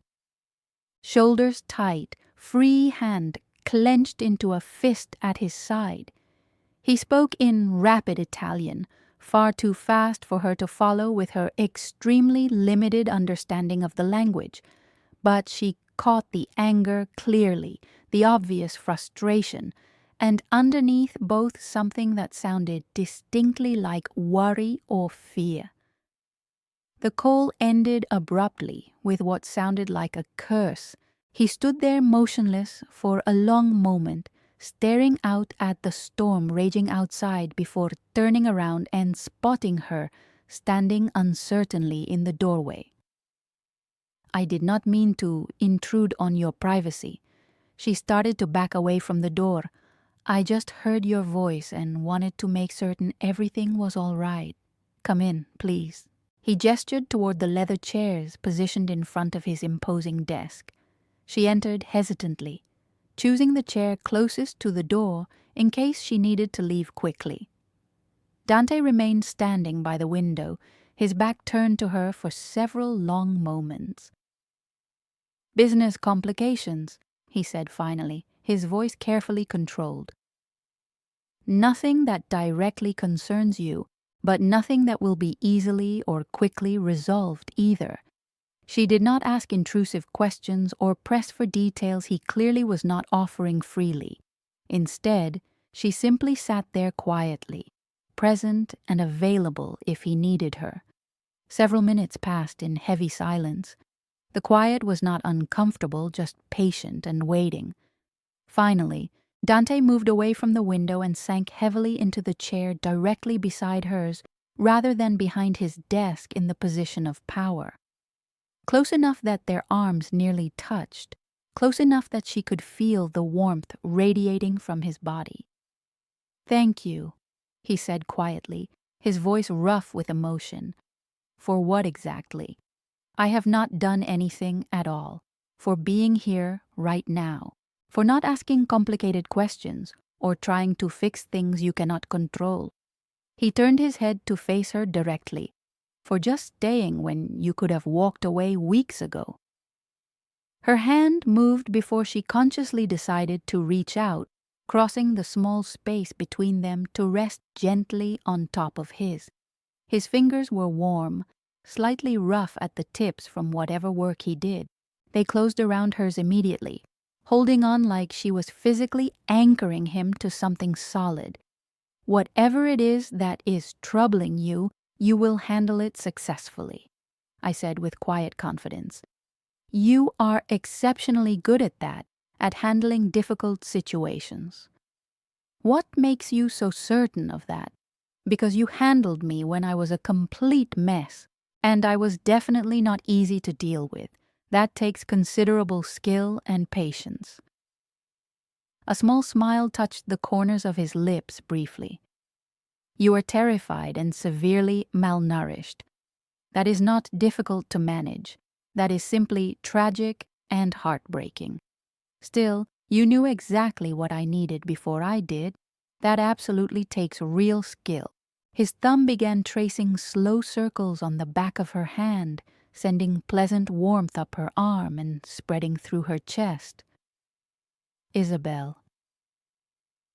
Shoulders tight, free hand clenched into a fist at his side. He spoke in rapid Italian, far too fast for her to follow with her extremely limited understanding of the language, but she caught the anger clearly, the obvious frustration, and underneath both something that sounded distinctly like worry or fear. The call ended abruptly with what sounded like a curse. He stood there motionless for a long moment, staring out at the storm raging outside before turning around and spotting her standing uncertainly in the doorway. "I did not mean to intrude on your privacy." She started to back away from the door. "I just heard your voice and wanted to make certain everything was all right. Come in, please." He gestured toward the leather chairs positioned in front of his imposing desk. She entered hesitantly, choosing the chair closest to the door in case she needed to leave quickly. Dante remained standing by the window, his back turned to her for several long moments. "Business complications," he said finally, his voice carefully controlled. "Nothing that directly concerns you, but nothing that will be easily or quickly resolved either." She did not ask intrusive questions or press for details he clearly was not offering freely. Instead, she simply sat there quietly, present and available if he needed her. Several minutes passed in heavy silence. The quiet was not uncomfortable, just patient and waiting. Finally, Dante moved away from the window and sank heavily into the chair directly beside hers, rather than behind his desk in the position of power. Close enough that their arms nearly touched, close enough that she could feel the warmth radiating from his body. "Thank you," he said quietly, his voice rough with emotion. "For what exactly?" "I have not done anything at all. For being here right now. For not asking complicated questions or trying to fix things you cannot control." He turned his head to face her directly. "For just staying when you could have walked away weeks ago." Her hand moved before she consciously decided to reach out, crossing the small space between them to rest gently on top of his. His fingers were warm, slightly rough at the tips from whatever work he did. They closed around hers immediately, holding on like she was physically anchoring him to something solid. "Whatever it is that is troubling you, you will handle it successfully," I said with quiet confidence. "You are exceptionally good at that, at handling difficult situations." "What makes you so certain of that?" "Because you handled me when I was a complete mess, and I was definitely not easy to deal with. That takes considerable skill and patience." A small smile touched the corners of his lips briefly. "You are terrified and severely malnourished. That is not difficult to manage. That is simply tragic and heartbreaking. Still, you knew exactly what I needed before I did. That absolutely takes real skill." His thumb began tracing slow circles on the back of her hand, sending pleasant warmth up her arm and spreading through her chest. "Isabel."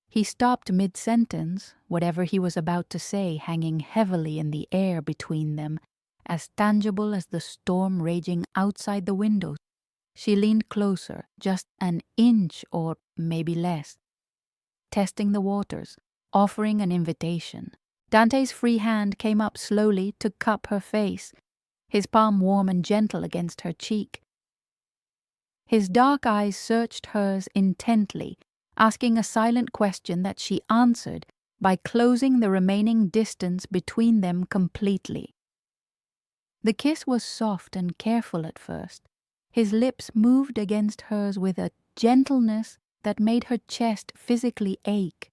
He stopped mid-sentence, whatever he was about to say hanging heavily in the air between them, as tangible as the storm raging outside the window. She leaned closer, just an inch or maybe less, testing the waters, offering an invitation. Dante's free hand came up slowly to cup her face, his palm warm and gentle against her cheek. His dark eyes searched hers intently, asking a silent question that she answered by closing the remaining distance between them completely. The kiss was soft and careful at first. His lips moved against hers with a gentleness that made her chest physically ache.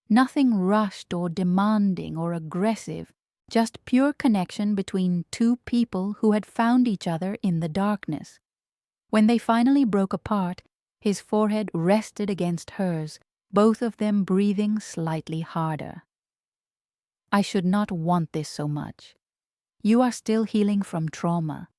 Nothing rushed or demanding or aggressive, just pure connection between two people who had found each other in the darkness. When they finally broke apart, his forehead rested against hers, both of them breathing slightly harder. I should not want this so much. You are still healing from trauma.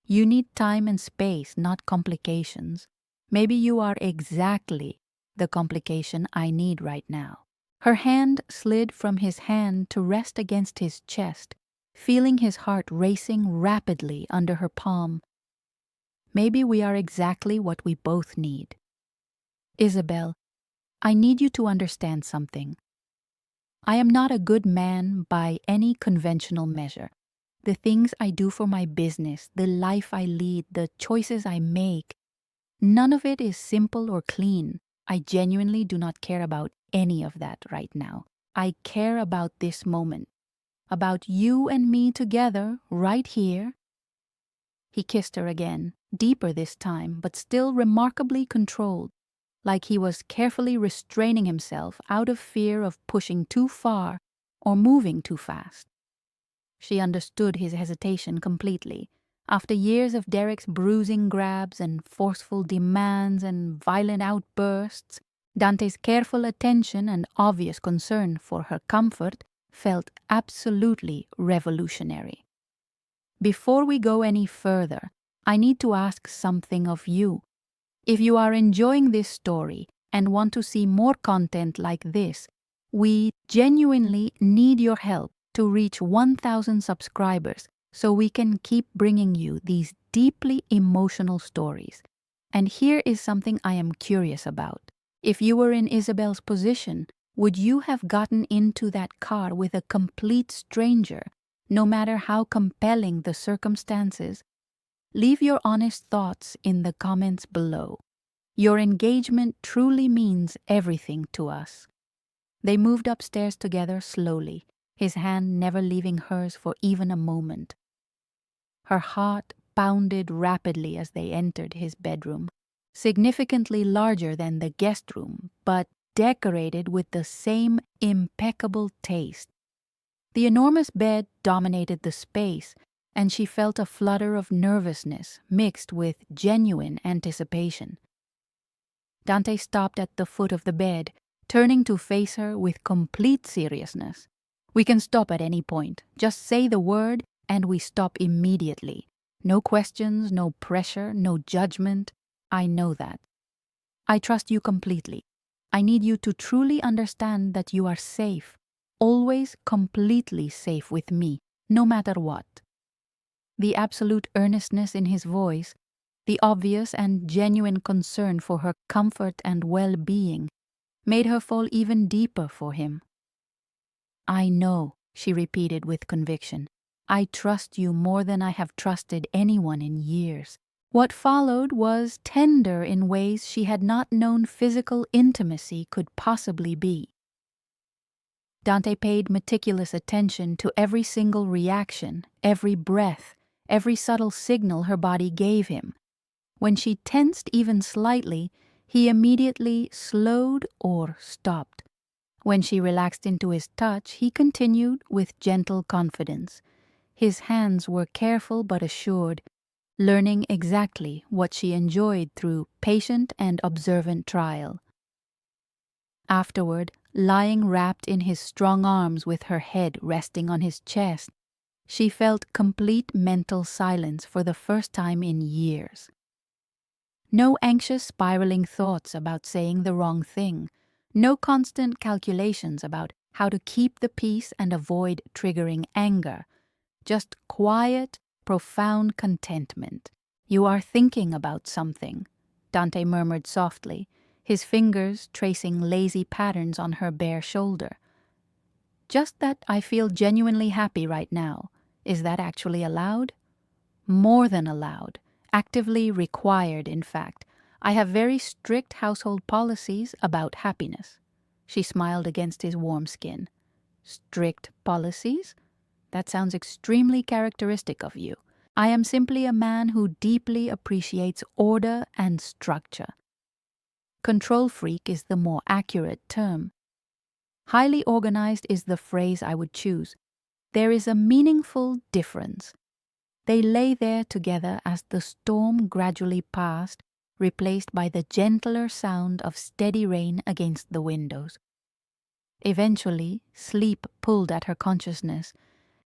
You need time and space, not complications. Maybe you are exactly the complication I need right now. Her hand slid from his hand to rest against his chest, feeling his heart racing rapidly under her palm. Maybe we are exactly what we both need. Isabel, I need you to understand something. I am not a good man by any conventional measure. The things I do for my business, the life I lead, the choices I make, none of it is simple or clean. I genuinely do not care about any of that right now. I care about this moment, about you and me together right here. He kissed her again, deeper this time, but still remarkably controlled, like he was carefully restraining himself out of fear of pushing too far or moving too fast. She understood his hesitation completely. After years of Derek's bruising grabs and forceful demands and violent outbursts, Dante's careful attention and obvious concern for her comfort felt absolutely revolutionary. Before we go any further, I need to ask something of you. If you are enjoying this story and want to see more content like this, we genuinely need your help to reach 1,000 subscribers so we can keep bringing you these deeply emotional stories. And here is something I am curious about. If you were in Isabel's position, would you have gotten into that car with a complete stranger, no matter how compelling the circumstances? Leave your honest thoughts in the comments below. Your engagement truly means everything to us. They moved upstairs together slowly, his hand never leaving hers for even a moment. Her heart pounded rapidly as they entered his bedroom, significantly larger than the guest room, but decorated with the same impeccable taste. The enormous bed dominated the space, and she felt a flutter of nervousness mixed with genuine anticipation. Dante stopped at the foot of the bed, turning to face her with complete seriousness. We can stop at any point. Just say the word and we stop immediately. No questions, no pressure, no judgment. I know that. I trust you completely. I need you to truly understand that you are safe, always completely safe with me, no matter what. The absolute earnestness in his voice, the obvious and genuine concern for her comfort and well-being, made her fall even deeper for him. I know, she repeated with conviction. I trust you more than I have trusted anyone in years. What followed was tender in ways she had not known physical intimacy could possibly be. Dante paid meticulous attention to every single reaction, every breath, every subtle signal her body gave him. When she tensed even slightly, he immediately slowed or stopped. When she relaxed into his touch, he continued with gentle confidence. His hands were careful but assured, learning exactly what she enjoyed through patient and observant trial. Afterward, lying wrapped in his strong arms with her head resting on his chest, she felt complete mental silence for the first time in years. No anxious spiraling thoughts about saying the wrong thing, no constant calculations about how to keep the peace and avoid triggering anger, just quiet, profound contentment. You are thinking about something, Dante murmured softly, his fingers tracing lazy patterns on her bare shoulder. Just that I feel genuinely happy right now. Is that actually allowed? More than allowed. Actively required, in fact. I have very strict household policies about happiness. She smiled against his warm skin. Strict policies? That sounds extremely characteristic of you. I am simply a man who deeply appreciates order and structure. Control freak is the more accurate term. Highly organized is the phrase I would choose. There is a meaningful difference. They lay there together as the storm gradually passed, replaced by the gentler sound of steady rain against the windows. Eventually, sleep pulled at her consciousness,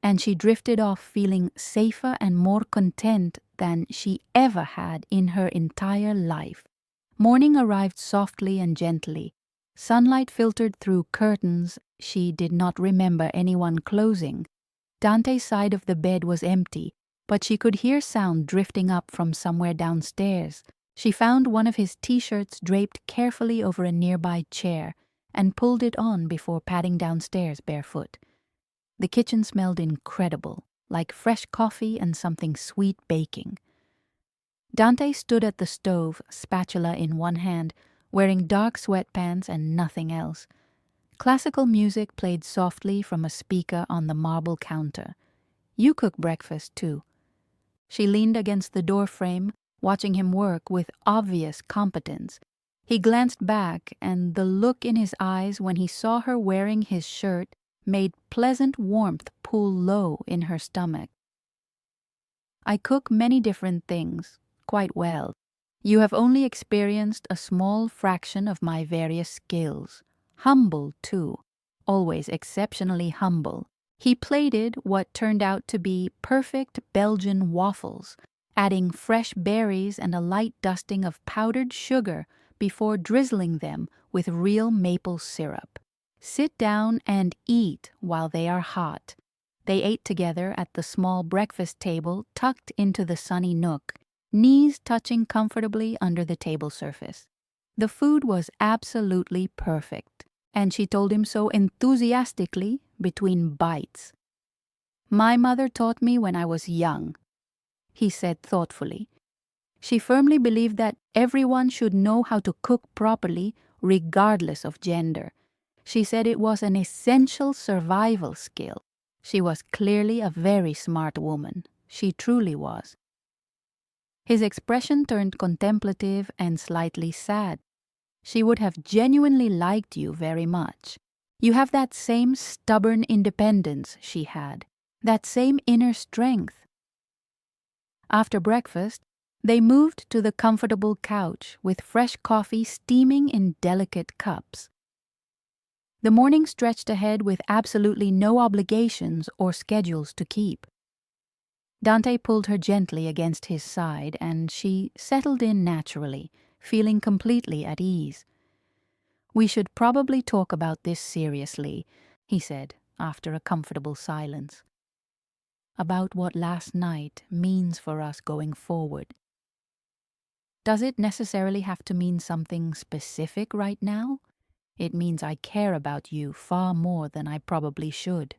and she drifted off feeling safer and more content than she ever had in her entire life. Morning arrived softly and gently. Sunlight filtered through curtains she did not remember anyone closing. Dante's side of the bed was empty, but she could hear sound drifting up from somewhere downstairs. She found one of his t-shirts draped carefully over a nearby chair and pulled it on before padding downstairs barefoot. The kitchen smelled incredible, like fresh coffee and something sweet baking. Dante stood at the stove, spatula in one hand, wearing dark sweatpants and nothing else. Classical music played softly from a speaker on the marble counter. "You cook breakfast, too." She leaned against the doorframe, watching him work with obvious competence. He glanced back, and the look in his eyes when he saw her wearing his shirt made pleasant warmth pool low in her stomach. "I cook many different things, quite well. You have only experienced a small fraction of my various skills. Humble, too. Always exceptionally humble." He plated what turned out to be perfect Belgian waffles, adding fresh berries and a light dusting of powdered sugar before drizzling them with real maple syrup. "Sit down and eat while they are hot." They ate together at the small breakfast table tucked into the sunny nook, knees touching comfortably under the table surface. The food was absolutely perfect, and she told him so enthusiastically between bites. "My mother taught me when I was young," he said thoughtfully. She firmly believed that everyone should know how to cook properly regardless of gender. She said it was an essential survival skill. She was clearly a very smart woman. She truly was. His expression turned contemplative and slightly sad. "She would have genuinely liked you very much. You have that same stubborn independence she had, that same inner strength." After breakfast, they moved to the comfortable couch with fresh coffee steaming in delicate cups. The morning stretched ahead with absolutely no obligations or schedules to keep. Dante pulled her gently against his side, and she settled in naturally, feeling completely at ease. "We should probably talk about this seriously," he said, after a comfortable silence. "About what last night means for us going forward." "Does it necessarily have to mean something specific right now? It means I care about you far more than I probably should."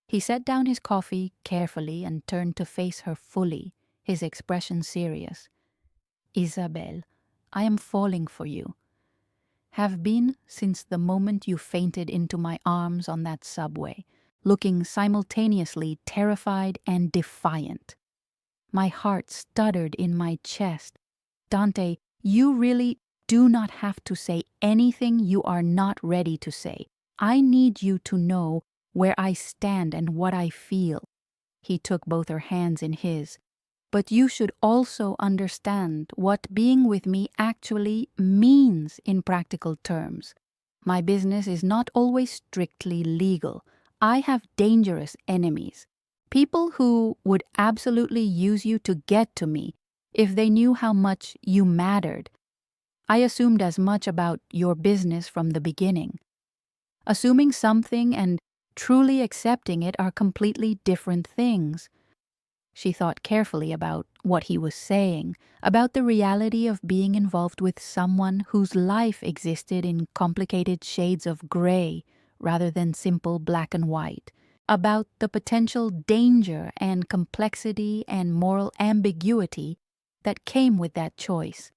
He set down his coffee carefully and turned to face her fully, his expression serious. "Isabel, I am falling for you. Have been since the moment you fainted into my arms on that subway, looking simultaneously terrified and defiant. My heart stuttered in my chest. Dante, you really do not have to say anything you are not ready to say. I need you to know where I stand and what I feel." He took both her hands in his. "But you should also understand what being with me actually means in practical terms. My business is not always strictly legal. I have dangerous enemies. People who would absolutely use you to get to me if they knew how much you mattered. I assumed as much about your business from the beginning. Assuming something and truly accepting it are completely different things." She thought carefully about what he was saying, about the reality of being involved with someone whose life existed in complicated shades of gray rather than simple black and white, about the potential danger and complexity and moral ambiguity that came with that choice.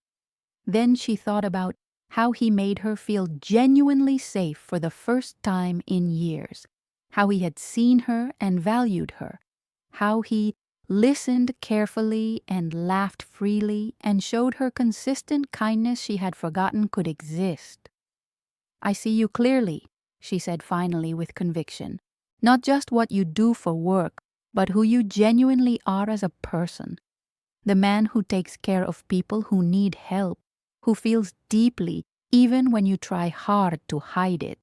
Then she thought about how he made her feel genuinely safe for the first time in years. how he had seen her and valued her, how he listened carefully and laughed freely and showed her consistent kindness she had forgotten could exist. "I see you clearly," she said finally with conviction. "Not just what you do for work, but who you genuinely are as a person. The man who takes care of people who need help, who feels deeply even when you try hard to hide it,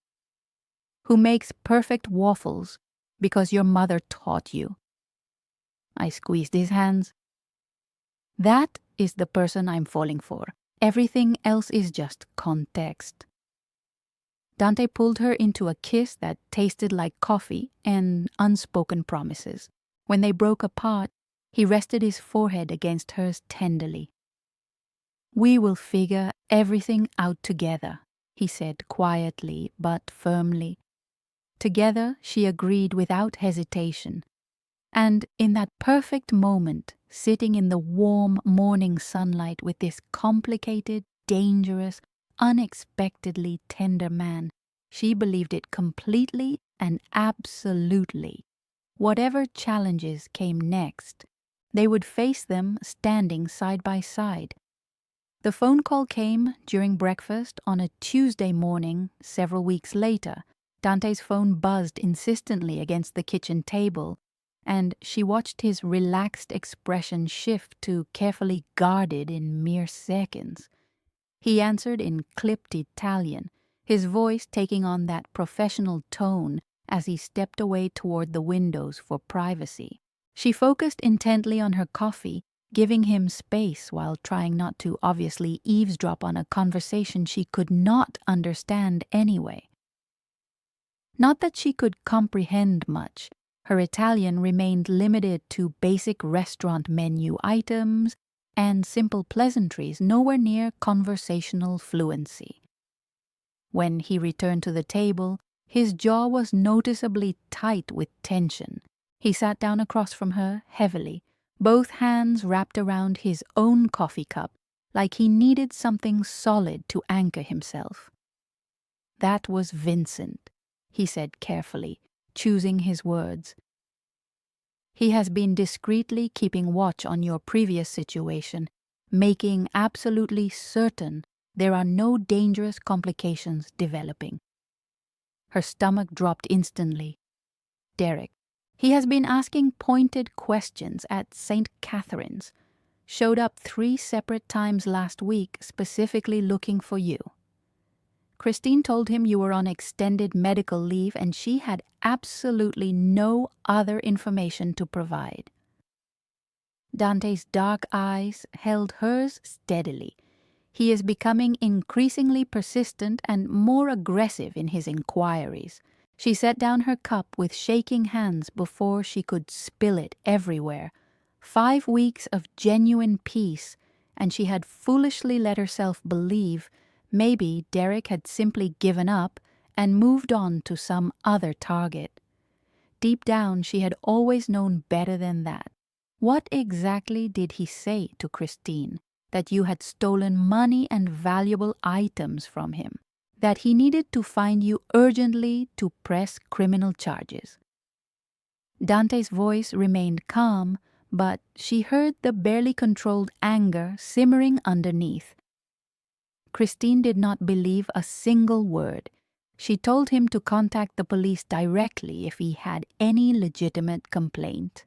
who makes perfect waffles because your mother taught you." I squeezed his hands. "That is the person I'm falling for. Everything else is just context." Dante pulled her into a kiss that tasted like coffee and unspoken promises. When they broke apart, he rested his forehead against hers tenderly. "We will figure everything out together," he said quietly but firmly. Together, she agreed without hesitation. And in that perfect moment, sitting in the warm morning sunlight with this complicated, dangerous, unexpectedly tender man, she believed it completely and absolutely. Whatever challenges came next, they would face them standing side by side. The phone call came during breakfast on a Tuesday morning several weeks later. Dante's phone buzzed insistently against the kitchen table, and she watched his relaxed expression shift to carefully guarded in mere seconds. He answered in clipped Italian, his voice taking on that professional tone as he stepped away toward the windows for privacy. She focused intently on her coffee, giving him space while trying not to obviously eavesdrop on a conversation she could not understand anyway. Not that she could comprehend much. Her Italian remained limited to basic restaurant menu items and simple pleasantries, nowhere near conversational fluency. When he returned to the table, his jaw was noticeably tight with tension. He sat down across from her heavily, both hands wrapped around his own coffee cup, like he needed something solid to anchor himself. "That was Vincent," he said carefully, choosing his words. "He has been discreetly keeping watch on your previous situation, making absolutely certain there are no dangerous complications developing." Her stomach dropped instantly. "Derek. He has been asking pointed questions at St. Catherine's. Showed up 3 separate times last week specifically looking for you. Christine told him you were on extended medical leave and she had absolutely no other information to provide." Dante's dark eyes held hers steadily. He is becoming increasingly persistent and more aggressive in his inquiries. She set down her cup with shaking hands before she could spill it everywhere. 5 weeks of genuine peace, and she had foolishly let herself believe maybe Derek had simply given up and moved on to some other target. Deep down, she had always known better than that. What exactly did he say to Christine? That you had stolen money and valuable items from him? That he needed to find you urgently to press criminal charges? Dante's voice remained calm, but she heard the barely controlled anger simmering underneath. Christine did not believe a single word. She told him to contact the police directly if he had any legitimate complaint.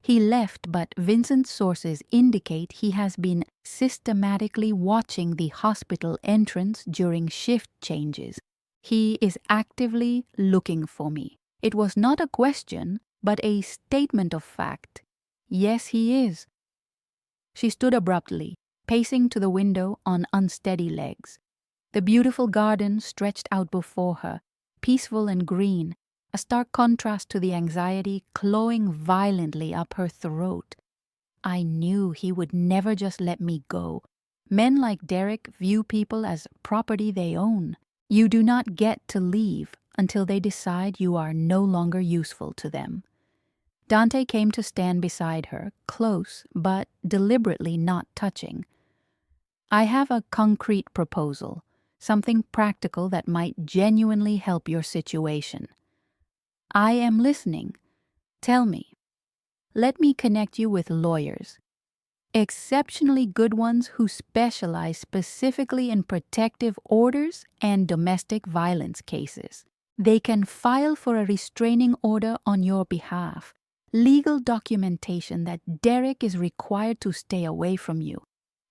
He left, but Vincent's sources indicate he has been systematically watching the hospital entrance during shift changes. He is actively looking for me. It was not a question, but a statement of fact. Yes, he is. She stood abruptly, pacing to the window on unsteady legs. The beautiful garden stretched out before her, peaceful and green, a stark contrast to the anxiety clawing violently up her throat. I knew he would never just let me go. Men like Derek view people as property they own. You do not get to leave until they decide you are no longer useful to them. Dante came to stand beside her, close but deliberately not touching. "I have a concrete proposal, something practical that might genuinely help your situation." I am listening. Tell me. Let me connect you with lawyers. Exceptionally good ones who specialize specifically in protective orders and domestic violence cases. They can file for a restraining order on your behalf, legal documentation that Derek is required to stay away from you.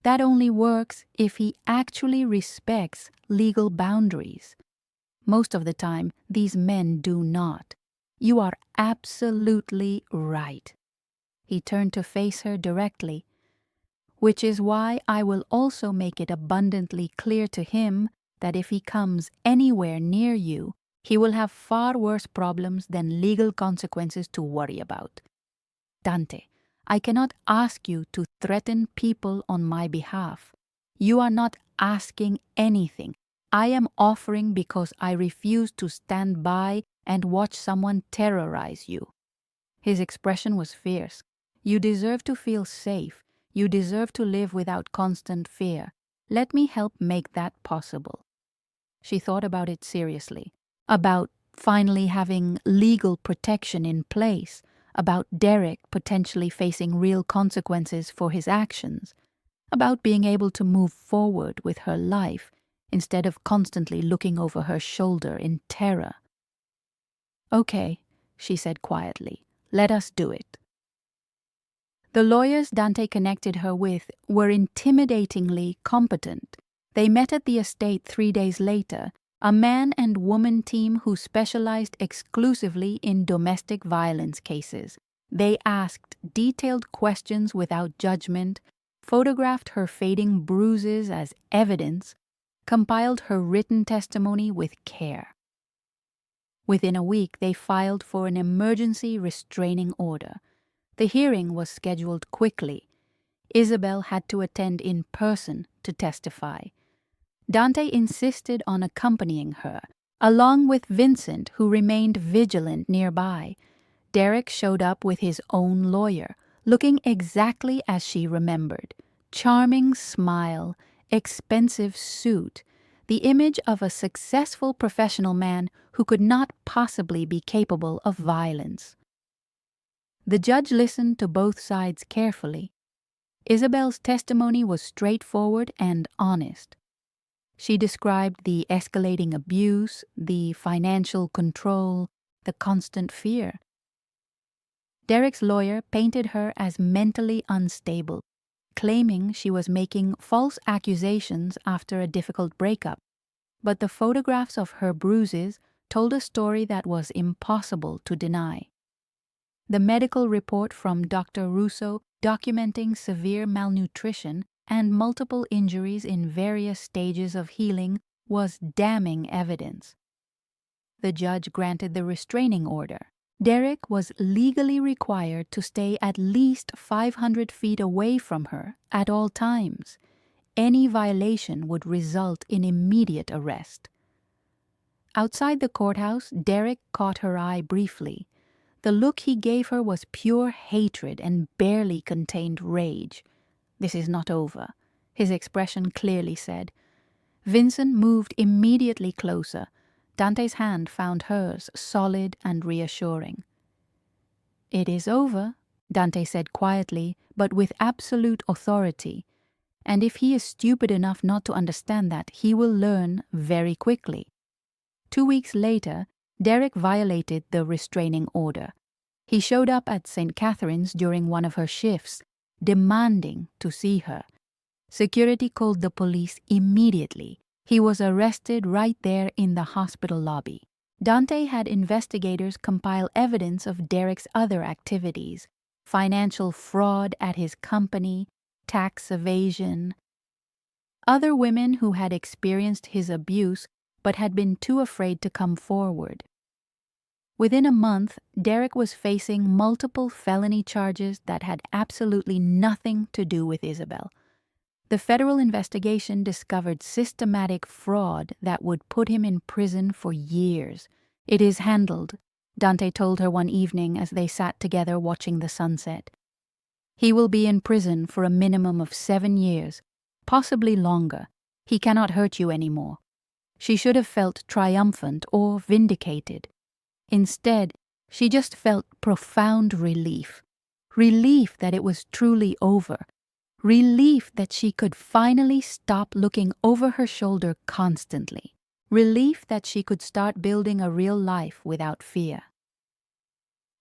That only works if he actually respects legal boundaries. Most of the time, these men do not. You are absolutely right. He turned to face her directly, which is why I will also make it abundantly clear to him that if he comes anywhere near you, he will have far worse problems than legal consequences to worry about. Dante, I cannot ask you to threaten people on my behalf. You are not asking anything. I am offering because I refuse to stand by and watch someone terrorize you. His expression was fierce. You deserve to feel safe. You deserve to live without constant fear. Let me help make that possible. She thought about it seriously, about finally having legal protection in place, about Derek potentially facing real consequences for his actions, about being able to move forward with her life instead of constantly looking over her shoulder in terror. Okay, she said quietly, let us do it. The lawyers Dante connected her with were intimidatingly competent. They met at the estate 3 days later, a man and woman team who specialized exclusively in domestic violence cases. They asked detailed questions without judgment, photographed her fading bruises as evidence, compiled her written testimony with care. Within a week, they filed for an emergency restraining order. The hearing was scheduled quickly. Isabel had to attend in person to testify. Dante insisted on accompanying her, along with Vincent, who remained vigilant nearby. Derek showed up with his own lawyer, looking exactly as she remembered. Charming smile, expensive suit, the image of a successful professional man who could not possibly be capable of violence. The judge listened to both sides carefully. Isabel's testimony was straightforward and honest. She described the escalating abuse, the financial control, the constant fear. Derek's lawyer painted her as mentally unstable, claiming she was making false accusations after a difficult breakup. But the photographs of her bruises told a story that was impossible to deny. The medical report from Dr. Russo documenting severe malnutrition and multiple injuries in various stages of healing was damning evidence. The judge granted the restraining order. Derek was legally required to stay at least 500 feet away from her at all times. Any violation would result in immediate arrest. Outside the courthouse, Derek caught her eye briefly. The look he gave her was pure hatred and barely contained rage. This is not over, his expression clearly said. Vincent moved immediately closer. Dante's hand found hers, solid and reassuring. It is over, Dante said quietly, but with absolute authority. And if he is stupid enough not to understand that, he will learn very quickly. 2 weeks later, Derek violated the restraining order. He showed up at St. Catherine's during one of her shifts, demanding to see her. Security called the police immediately. He was arrested right there in the hospital lobby. Dante had investigators compile evidence of Derek's other activities: financial fraud at his company, tax evasion. Other women who had experienced his abuse but had been too afraid to come forward. Within a month, Derek was facing multiple felony charges that had absolutely nothing to do with Isabel. The federal investigation discovered systematic fraud that would put him in prison for years. It is handled, Dante told her one evening as they sat together watching the sunset. He will be in prison for a minimum of 7 years, possibly longer. He cannot hurt you anymore. She should have felt triumphant or vindicated. Instead, She just felt profound relief. Relief that it was truly over. Relief that she could finally stop looking over her shoulder constantly. Relief that she could start building a real life without fear.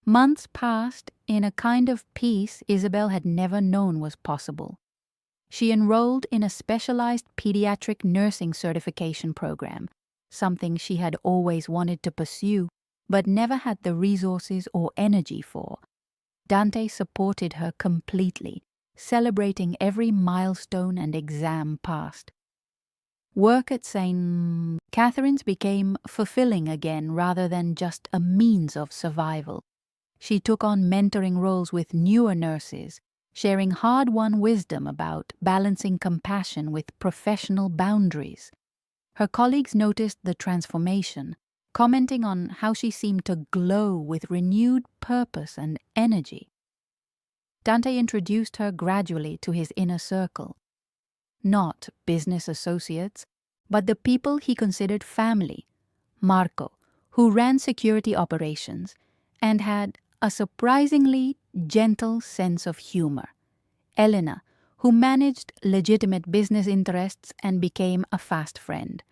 Months passed in a kind of peace Isabel had never known was possible. She enrolled in a specialized pediatric nursing certification program, something she had always wanted to pursue, but never had the resources or energy for. Dante supported her completely, celebrating every milestone and exam passed. Work at St. Catherine's became fulfilling again rather than just a means of survival. She took on mentoring roles with newer nurses, sharing hard-won wisdom about balancing compassion with professional boundaries. Her colleagues noticed the transformation, commenting on how she seemed to glow with renewed purpose and energy. Dante introduced her gradually to his inner circle. Not business associates, but the people he considered family. Marco, who ran security operations and had a surprisingly gentle sense of humor. Elena, who managed legitimate business interests and became a fast friend.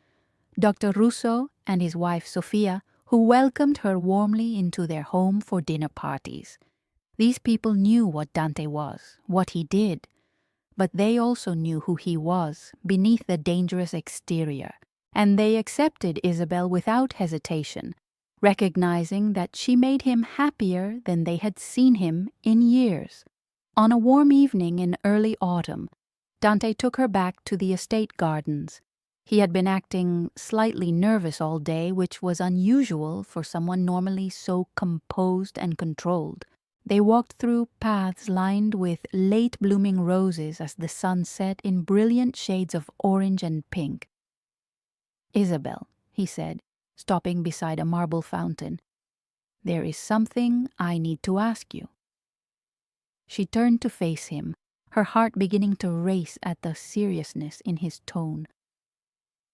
Dr. Russo and his wife Sofia, who welcomed her warmly into their home for dinner parties. These people knew what Dante was, what he did, but they also knew who he was beneath the dangerous exterior, and they accepted Isabel without hesitation, recognizing that she made him happier than they had seen him in years. On a warm evening in early autumn, Dante took her back to the estate gardens. He had been acting slightly nervous all day, which was unusual for someone normally so composed and controlled. They walked through paths lined with late-blooming roses as the sun set in brilliant shades of orange and pink. "Isabel," he said, stopping beside a marble fountain, "there is something I need to ask you." She turned to face him, her heart beginning to race at the seriousness in his tone.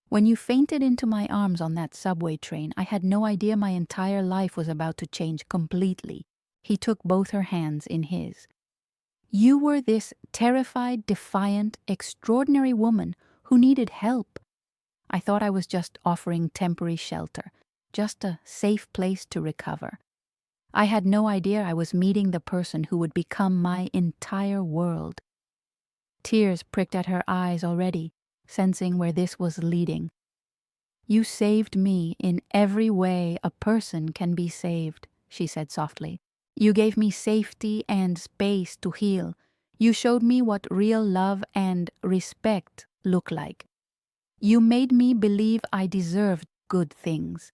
"When you fainted into my arms on that subway train, I had no idea my entire life was about to change completely." He took both her hands in his. "You were this terrified, defiant, extraordinary woman who needed help. I thought I was just offering temporary shelter, just a safe place to recover. I had no idea I was meeting the person who would become my entire world." Tears pricked at her eyes already, sensing where this was leading. "You saved me in every way a person can be saved," she said softly. "You gave me safety and space to heal. You showed me what real love and respect look like. You made me believe I deserved good things."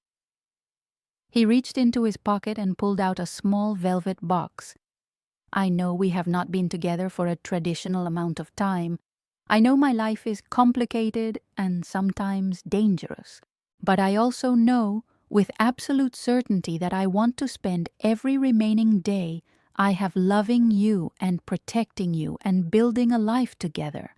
He reached into his pocket and pulled out a small velvet box. "I know we have not been together for a traditional amount of time. I know my life is complicated and sometimes dangerous. But I also know with absolute certainty that I want to spend every remaining day I have loving you and protecting you and building a life together."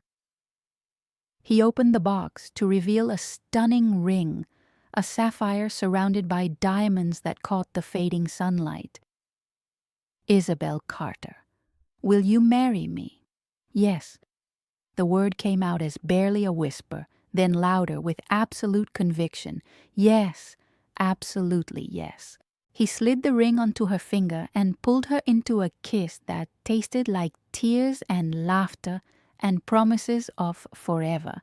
He opened the box to reveal a stunning ring, a sapphire surrounded by diamonds that caught the fading sunlight. "Isabel Carter, will you marry me?" "Yes." The word came out as barely a whisper, then louder with absolute conviction. "Yes, absolutely yes." He slid the ring onto her finger and pulled her into a kiss that tasted like tears and laughter and promises of forever.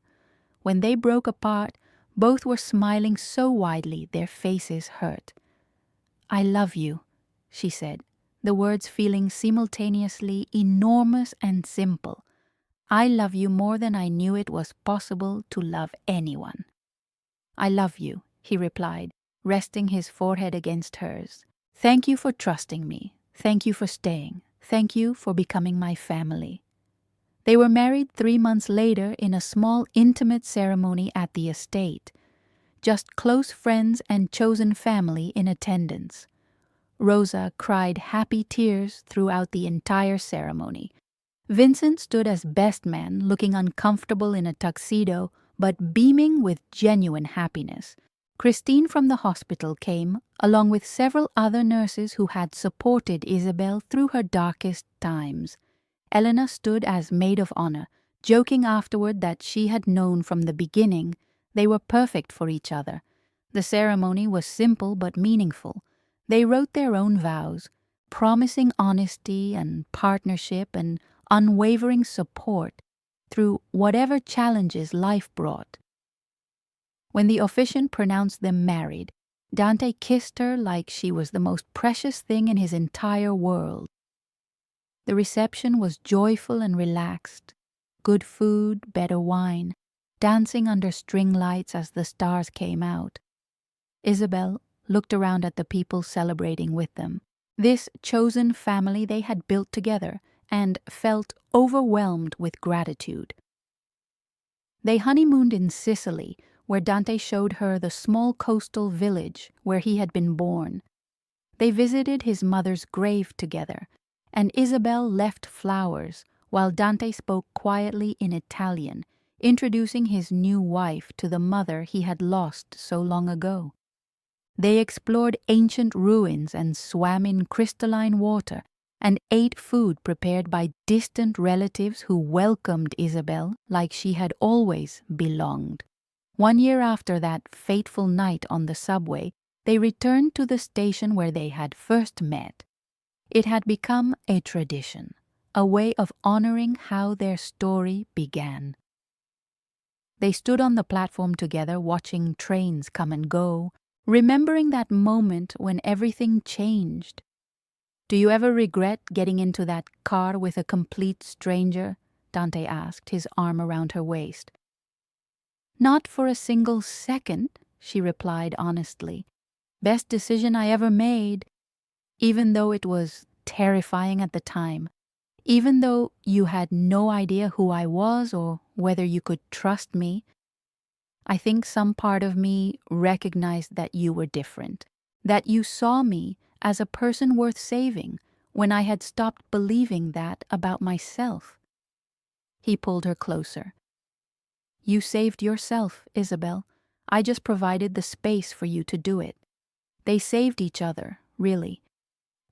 When they broke apart, both were smiling so widely their faces hurt. "I love you," she said, the words feeling simultaneously enormous and simple. "I love you more than I knew it was possible to love anyone." "I love you," he replied, resting his forehead against hers. "Thank you for trusting me. Thank you for staying. Thank you for becoming my family." They were married 3 months later in a small, intimate ceremony at the estate. Just close friends and chosen family in attendance. Rosa cried happy tears throughout the entire ceremony. Vincent stood as best man, looking uncomfortable in a tuxedo, but beaming with genuine happiness. Christine from the hospital came, along with several other nurses who had supported Isabel through her darkest times. Elena stood as maid of honor, joking afterward that she had known from the beginning they were perfect for each other. The ceremony was simple but meaningful. They wrote their own vows, promising honesty and partnership and unwavering support through whatever challenges life brought. When the officiant pronounced them married, Dante kissed her like she was the most precious thing in his entire world. The reception was joyful and relaxed. Good food, better wine, dancing under string lights as the stars came out. Isabel looked around at the people celebrating with them. This chosen family they had built together, and felt overwhelmed with gratitude. They honeymooned in Sicily, where Dante showed her the small coastal village where he had been born. They visited his mother's grave together, and Isabel left flowers while Dante spoke quietly in Italian, introducing his new wife to the mother he had lost so long ago. They explored ancient ruins and swam in crystalline water and ate food prepared by distant relatives who welcomed Isabel like she had always belonged. 1 year after that fateful night on the subway, they returned to the station where they had first met. It had become a tradition, a way of honoring how their story began. They stood on the platform together watching trains come and go, remembering that moment when everything changed. "Do you ever regret getting into that car with a complete stranger?" Dante asked, his arm around her waist. "Not for a single second," she replied honestly. "Best decision I ever made, even though it was terrifying at the time, even though you had no idea who I was or whether you could trust me. I think some part of me recognized that you were different, that you saw me as a person worth saving when I had stopped believing that about myself." He pulled her closer. "You saved yourself, Isabel. I just provided the space for you to do it." They saved each other, really.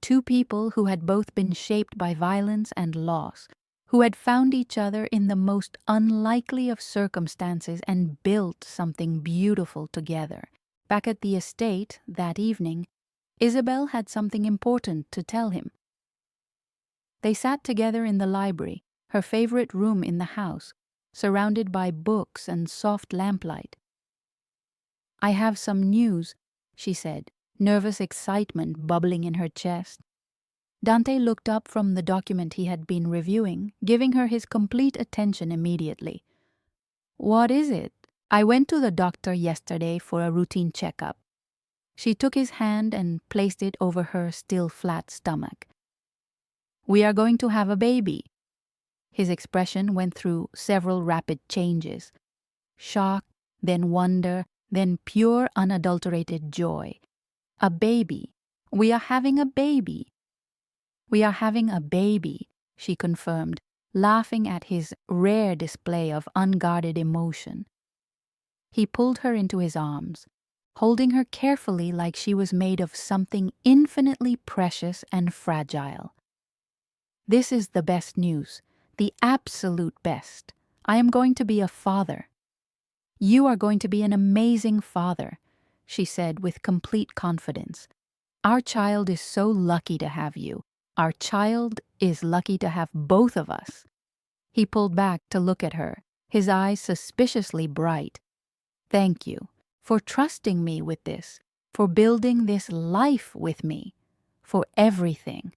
Two people who had both been shaped by violence and loss, who had found each other in the most unlikely of circumstances and built something beautiful together. Back at the estate that evening, Isabel had something important to tell him. They sat together in the library, her favorite room in the house, surrounded by books and soft lamplight. "I have some news," she said, nervous excitement bubbling in her chest. Dante looked up from the document he had been reviewing, giving her his complete attention immediately. "What is it?" "I went to the doctor yesterday for a routine checkup." She took his hand and placed it over her still flat stomach. "We are going to have a baby." His expression went through several rapid changes. Shock, then wonder, then pure unadulterated joy. "A baby. We are having a baby." "We are having a baby," she confirmed, laughing at his rare display of unguarded emotion. He pulled her into his arms, holding her carefully like she was made of something infinitely precious and fragile. "This is the best news, the absolute best. I am going to be a father." "You are going to be an amazing father," she said with complete confidence. "Our child is so lucky to have you. Our child is lucky to have both of us." He pulled back to look at her, his eyes suspiciously bright. "Thank you for trusting me with this, for building this life with me, for everything."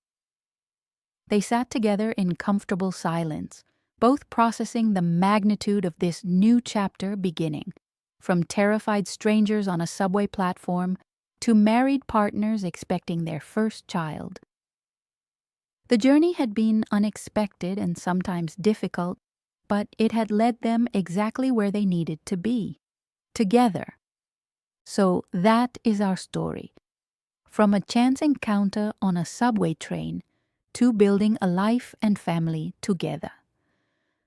They sat together in comfortable silence, both processing the magnitude of this new chapter beginning, from terrified strangers on a subway platform to married partners expecting their first child. The journey had been unexpected and sometimes difficult, but it had led them exactly where they needed to be, together. So that is our story. From a chance encounter on a subway train to building a life and family together.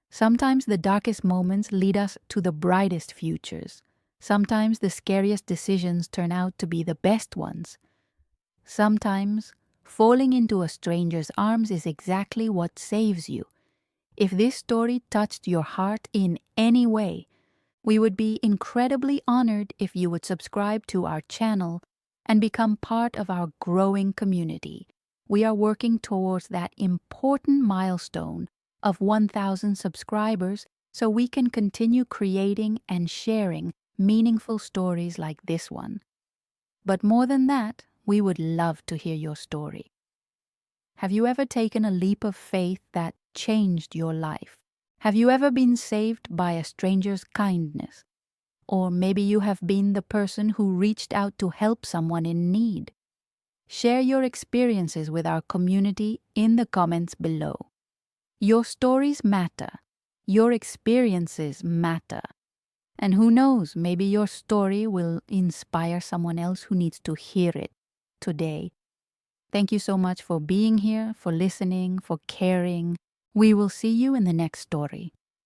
Sometimes the darkest moments lead us to the brightest futures. Sometimes the scariest decisions turn out to be the best ones. Sometimes falling into a stranger's arms is exactly what saves you. If this story touched your heart in any way, we would be incredibly honored if you would subscribe to our channel and become part of our growing community. We are working towards that important milestone of 1,000 subscribers so we can continue creating and sharing meaningful stories like this one. But more than that, we would love to hear your story. Have you ever taken a leap of faith that changed your life? Have you ever been saved by a stranger's kindness? Or maybe you have been the person who reached out to help someone in need. Share your experiences with our community in the comments below. Your stories matter. Your experiences matter. And who knows, maybe your story will inspire someone else who needs to hear it today. Thank you so much for being here, for listening, for caring. We will see you in the next story.